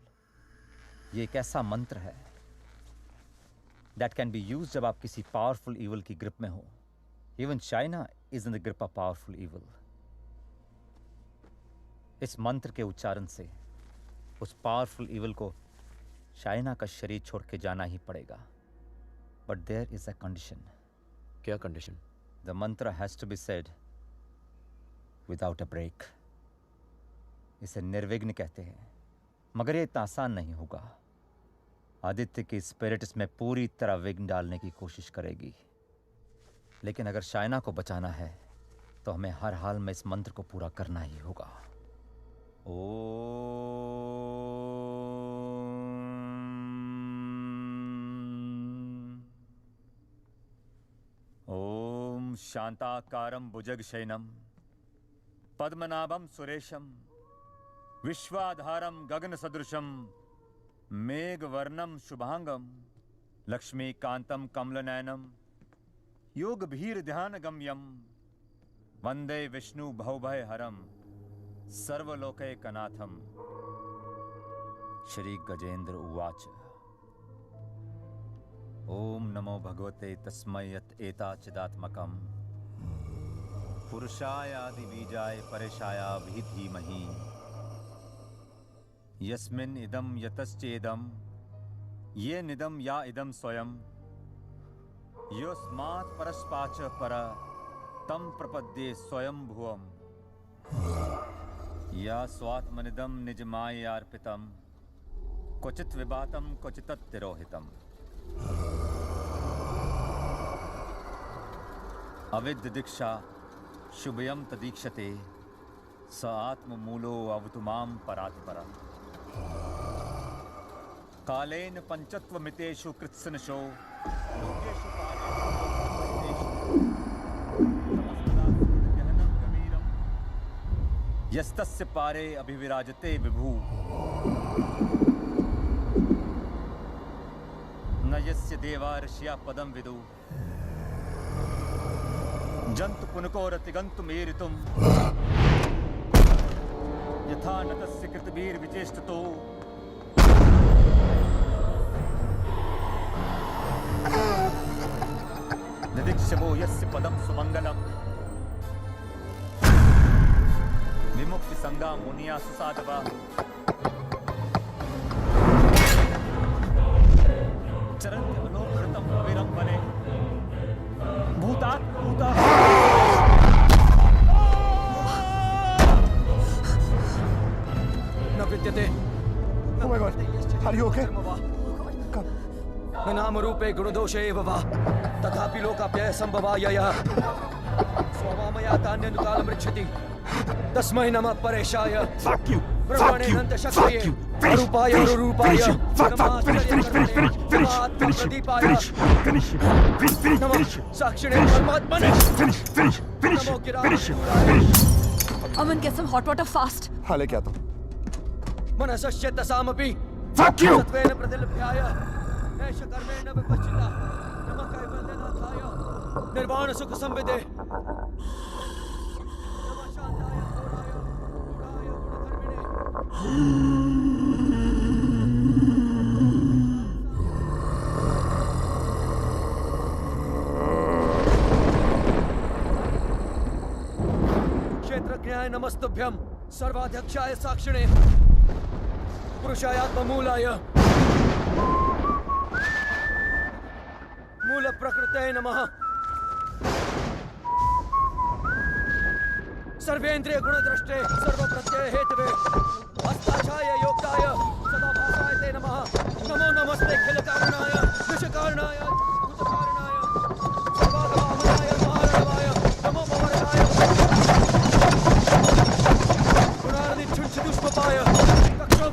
ये एक ऐसा मंत्र है that can be used जब आप किसी पावरफुल evil की ग्रिप में हो Even China is in the grip of powerful evil. इस मंत्र के उच्चारण से उस पावरफुल इविल को चाइना का शरीर छोड़ के जाना ही पड़ेगा. But there is a condition. क्या condition? The mantra has to be said without a break. इसे निर्विघ्न कहते हैं, मगर ये इतना आसान नहीं होगा. आदित्य की स्पिरिट इसमें पूरी तरह विघ्न डालने की कोशिश करेगी. लेकिन अगर चाइना को बचाना है तो हमें हर हाल में इस मंत्र को पूरा करना ही होगा. ओम शांताकारं भुजगशयनं पद्मनाभं सुरेशं विश्वाधारं गगनसदृशं मेघवर्णं शुभांगं लक्ष्मीकान्तं कमलनयनं योगभीर्ध्यानगम्यं वंदे विष्णु भवभयहरं सर्वलोकैकनाथं. श्री गजेंद्र उवाच. ओम नमो भगवते तस्मै यत् एताचिदात्मकं पुरुषायादि बीजाय परेशाय धीमहि यस्मिन् इदं यतश्चेदं ये निदं या इदं स्वयं योस्मात् परस्पाच पर तं प्रपद्ये स्वयं भुवम् या स्वात्मनिदं निजमायार्पितं क्वचित् विभातं क्वचित् तिरोहितम्. अविद्य दीक्षा शुभयं तदीक्षते स आत्ममूलो अवतु मां परात्परम्. कालेन पंचत्वमितेषु कृत्सनशो लोकेषु यस्तस्य पारे अभिविराजते विभु न यस्य देवा ऋषिया पदं विदु जन्तु पुनकोरतिगन्तुमेरितुं यथा न तस्य कृतवीर्विचेष्टतो निदीक्षवो यस्य पदं सुमंगलम् विमुक्ति संगा मुनिया सुसाधवा चरन्ति अलोककृतं अविरं वने भूतात् भूता. न विद्यते. Oh my God, are you okay? न नाम रूपे गुणदोषे एव वा तथापि लोकाप्यय संभवायः स्वमामया तान्यनुकालं रक्षति तस्मै नमः परेशाय. Fuck you. ब्रह्मणे अनंत शक्तये अरूपाय अरूपाय Finish. साक्षिणे परमात्मने. Aman, get some hot water fast. हाँ लेके आता हूँ. मनसस्य दशामपि Fuck you. सत्वेन प्रतिलभ्याय एष कर्मेण विपश्चिता नमः कैवल्यनाथाय निर्वाण सुख संविदे नमः शांताय घोराय गुणाय गुणकर्मिणे. क्षेत्रज्ञाय नमस्तुभ्यं सर्वाध्यक्षाय साक्षिणे पुरुषाय आत्ममूलाय मूल प्रकृते नमः. सर्वेन्द्रिय गुणद्रष्टे सर्वप्रत्यय हेतवे अस्ताक्षाय योक्ताय सदाभासाय ते नमः. नमो नमस्ते खिल कारणाय निष्कारणाय भूतकारणाय सर्वागमामनाय महारणवाय नमो भवरणाय गुणार्दिच्छुंछिदुष्पपाय तक्षं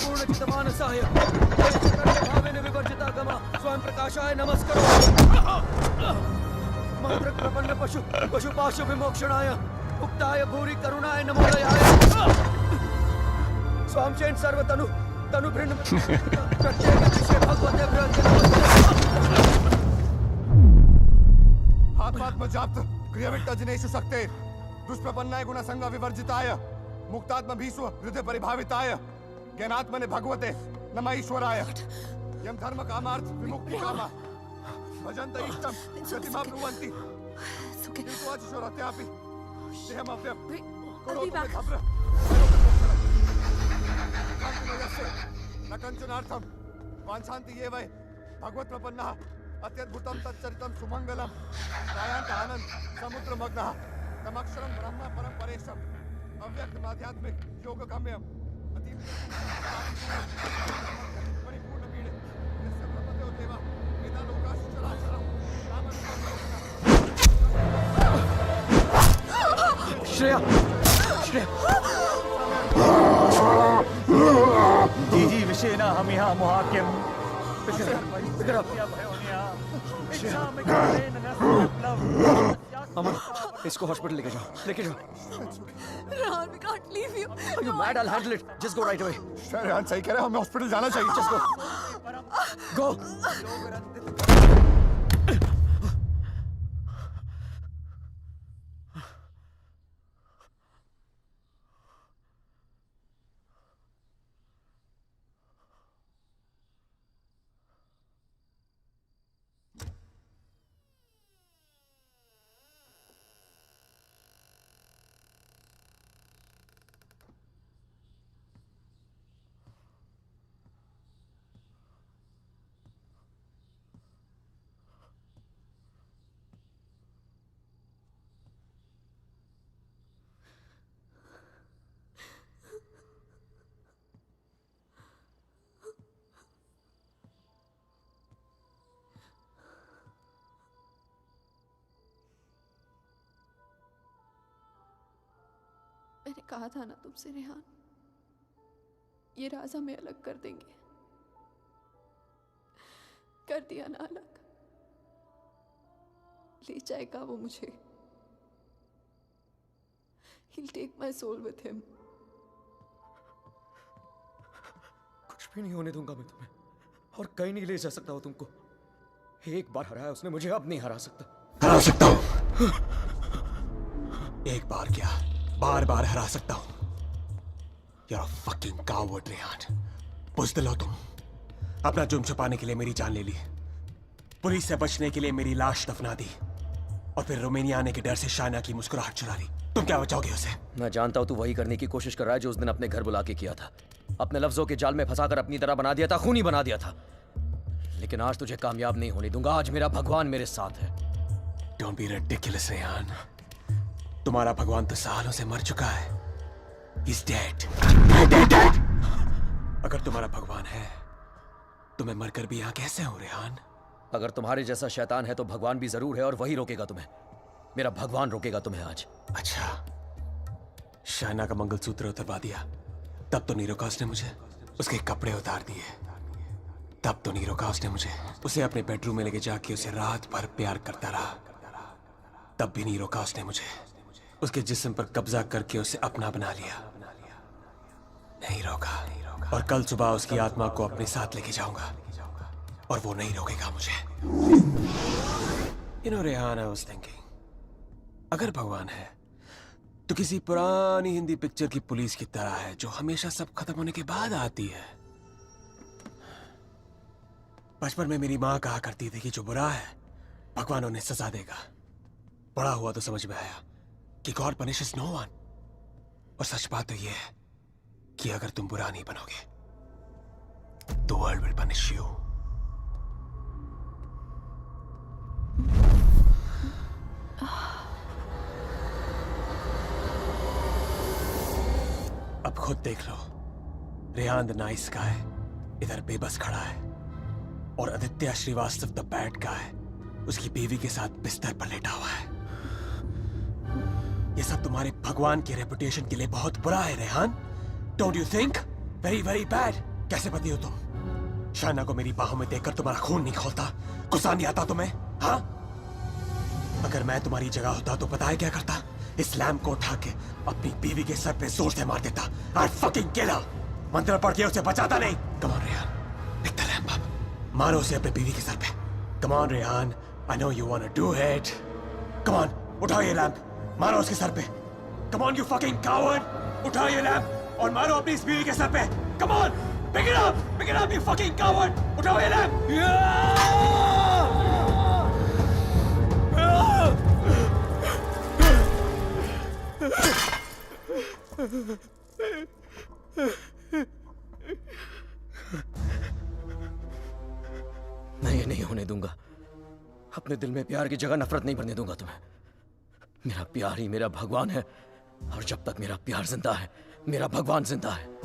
पूर्णचितमानसाय भावेन विवर्जितागम स्वयं प्रकाशाय नमस्करो. मंत्र प्रपन्न पशुपाशु विमोक्षणाय उक्ताय भूरि करुणाय नमोदयाय स्वांशेन सर्वतनु तनुभृन्न प्रत्येक विषय भगवते आत्मात्मजाप्त क्रियाविट्टजनेषु शक्ते दुष्प्रपन्नाय गुणसंग विवर्जिताय मुक्तात्म भीष्व हृदय परिभाविताय ज्ञानात्मने भगवते नमः ईश्वराय. यम धर्म कामार्थ विमुक्ति कामा भजन्त इष्टम गतिमाप्नुवन्ति निर्वाचिशोरत्यापि देहमव्यं करोतु न कञ्चनार्थं वाञ्छन्ति ये वै भगवत्प्रपन्नः अत्यद्भुतं तच्चरितं सुमङ्गलं गायन्त आनन्द समुद्रमग्नः तमक्षरं ब्रह्म परं परेशम् अव्यक्तमाध्यात्मिक योगगम्यम् परिपूर्णपीडे यस्य ब्रह्मदेव देव वेदालोकाश्चराचरं श्रेया जी विषेना हम यहाँ मुहाक्यम अमन, इसको हॉस्पिटल लेके जाओ, लेके जाओ। Rehan, we can't leave you. Are you mad? I'll handle it. Just go right away. Rehan सही कह रहे हैं, हमें हॉस्पिटल जाना चाहिए। Just go. मैंने कहा था ना तुमसे रेहान, ये राज हमें अलग कर देंगे। कर दिया ना अलग। ले जाएगा वो मुझे। He'll take my soul with him. कुछ भी नहीं होने दूंगा मैं तुम्हें, और कहीं नहीं ले जा सकता वो तुमको। एक बार हराया उसने मुझे, अब नहीं हरा सकता। हरा सकता हूँ। एक बार क्या, बार बार हरा सकता हूँ। You're a fucking coward, Rehan. बुज़दिल हो तुम। अपना जुर्म छुपाने के लिए मेरी जान ले ली, पुलिस से बचने के लिए मेरी लाश दफना दी, और फिर रोमानिया आने के डर से शायना की मुस्कुराहट चुरा ली। तुम क्या बचाओगे उसे? मैं जानता हूँ तू वही करने की कोशिश कर रहा है जो उस दिन अपने घर बुला के किया था। अपने लफ्जों के जाल में फंसाकर अपनी तरह बना दिया था, खूनी बना दिया था। लेकिन आज तुझे कामयाब नहीं होने दूंगा। आज मेरा भगवान मेरे साथ है। Don't be ridiculous, Rehan. तुम्हारा भगवान तो सालों से मर चुका है। He's dead. Dead. अगर तुम्हारा भगवान है तो मैं मरकर भी यहाँ कैसे हूँ, रेहान? अगर तुम्हारे जैसा शैतान है तो भगवान भी जरूर है, और वही रोकेगा तुम्हें। मेरा भगवान रोकेगा तुम्हें आज। अच्छा, शायना का मंगलसूत्र उतरवा दिया, तब तो नहीं रोका उसने मुझे। उसके कपड़े उतार दिए, तब तो नहीं रोका उसने मुझे। उसे अपने बेडरूम में लेके जाके उसे रात भर प्यार करता रहा, तब भी नहीं रोका उसने मुझे। उसके जिस्म पर कब्जा करके उसे अपना बना लिया, नहीं रोका। और कल सुबह उसकी आत्मा को अपने साथ लेके जाऊंगा, और वो नहीं रोकेगा मुझे। You know, Rehan, I was thinking, अगर भगवान है तो किसी पुरानी हिंदी पिक्चर की पुलिस की तरह है, जो हमेशा सब खत्म होने के बाद आती है। बचपन में मेरी माँ कहा करती थी कि जो बुरा है भगवान उन्हें सजा देगा। बड़ा हुआ तो समझ में आया कि गॉड पनिशेस नो वन। और सच बात तो यह है कि अगर तुम बुरा नहीं बनोगे तो वर्ल्ड विल पनिश यू। अब खुद देख लो, रेहान द नाइस गाय इधर बेबस खड़ा है, और Aditya Shrivastava the bad guy उसकी बीवी के साथ बिस्तर पर लेटा हुआ है। ये सब तुम्हारे भगवान के रेपुटेशन के लिए बहुत बुरा है, Rehan. Don't you think? Very very bad. कैसे पति हो तुम? शायना को मेरी बाहों में देखकर तुम्हारा खून नहीं खौलता? गुस्सा नहीं आता तुम्हें? हाँ? अगर मैं तुम्हारी जगह होता तो पता है क्या करता? इस लैम्प को उठा के अपनी बीवी के सर पे जोर से मार देता। I'd fucking kill her। मंत्र पढ़ के उसे बचाता नहीं। Come on, Rehan, pick the lamp up। मारो उसे अपने बीवी के सर पे। Come on, Rehan, I know you wanna do it। Come on, उठाओ ये लैम्प, मारो उसके सर पे। Come on, you fucking coward। उठाओ ये लैम्प और मारो अपनी इस बीवी के सर पे। Come on, pick it up, you fucking coward। उठाओ ये लैम्प। मैं ये नहीं होने दूंगा। अपने दिल में प्यार की जगह नफरत नहीं भरने दूंगा तुम्हें। मेरा प्यार ही मेरा भगवान है, और जब तक मेरा प्यार जिंदा है, मेरा भगवान जिंदा है।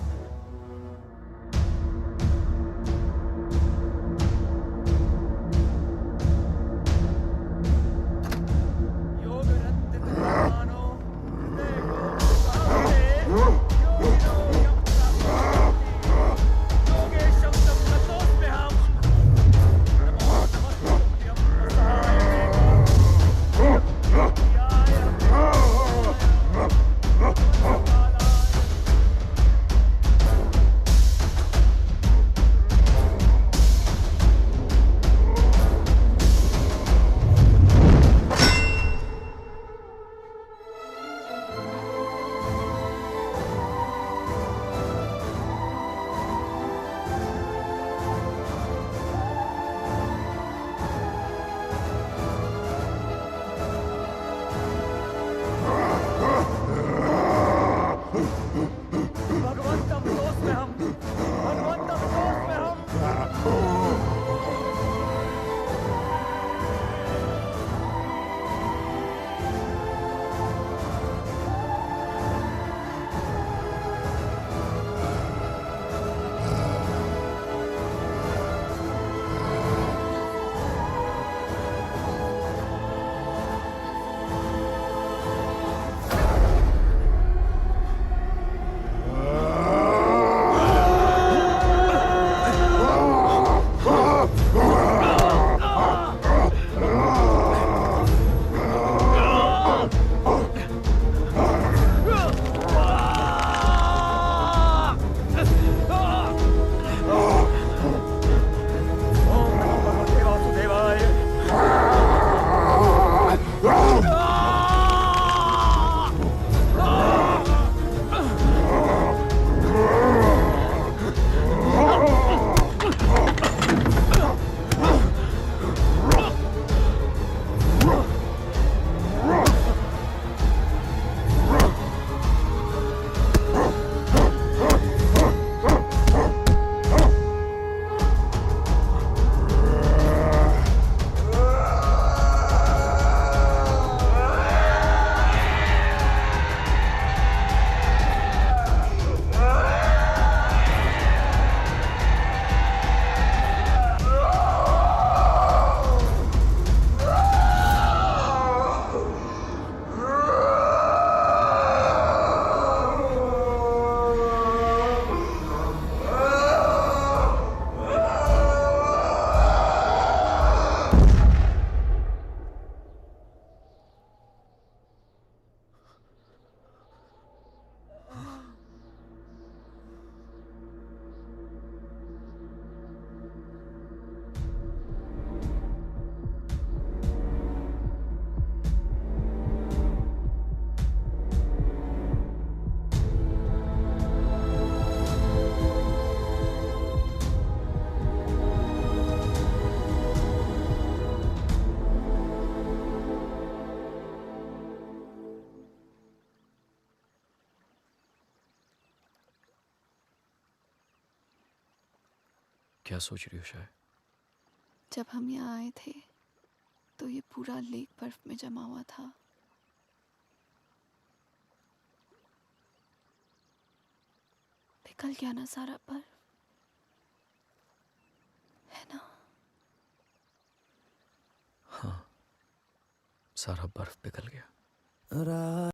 क्या सोच रही हो शायद? जब हम यहाँ आए थे तो ये पूरा लेक बर्फ में जमा हुआ था। पिघल गया ना सारा बर्फ, है ना? हाँ, सारा बर्फ पिघल गया।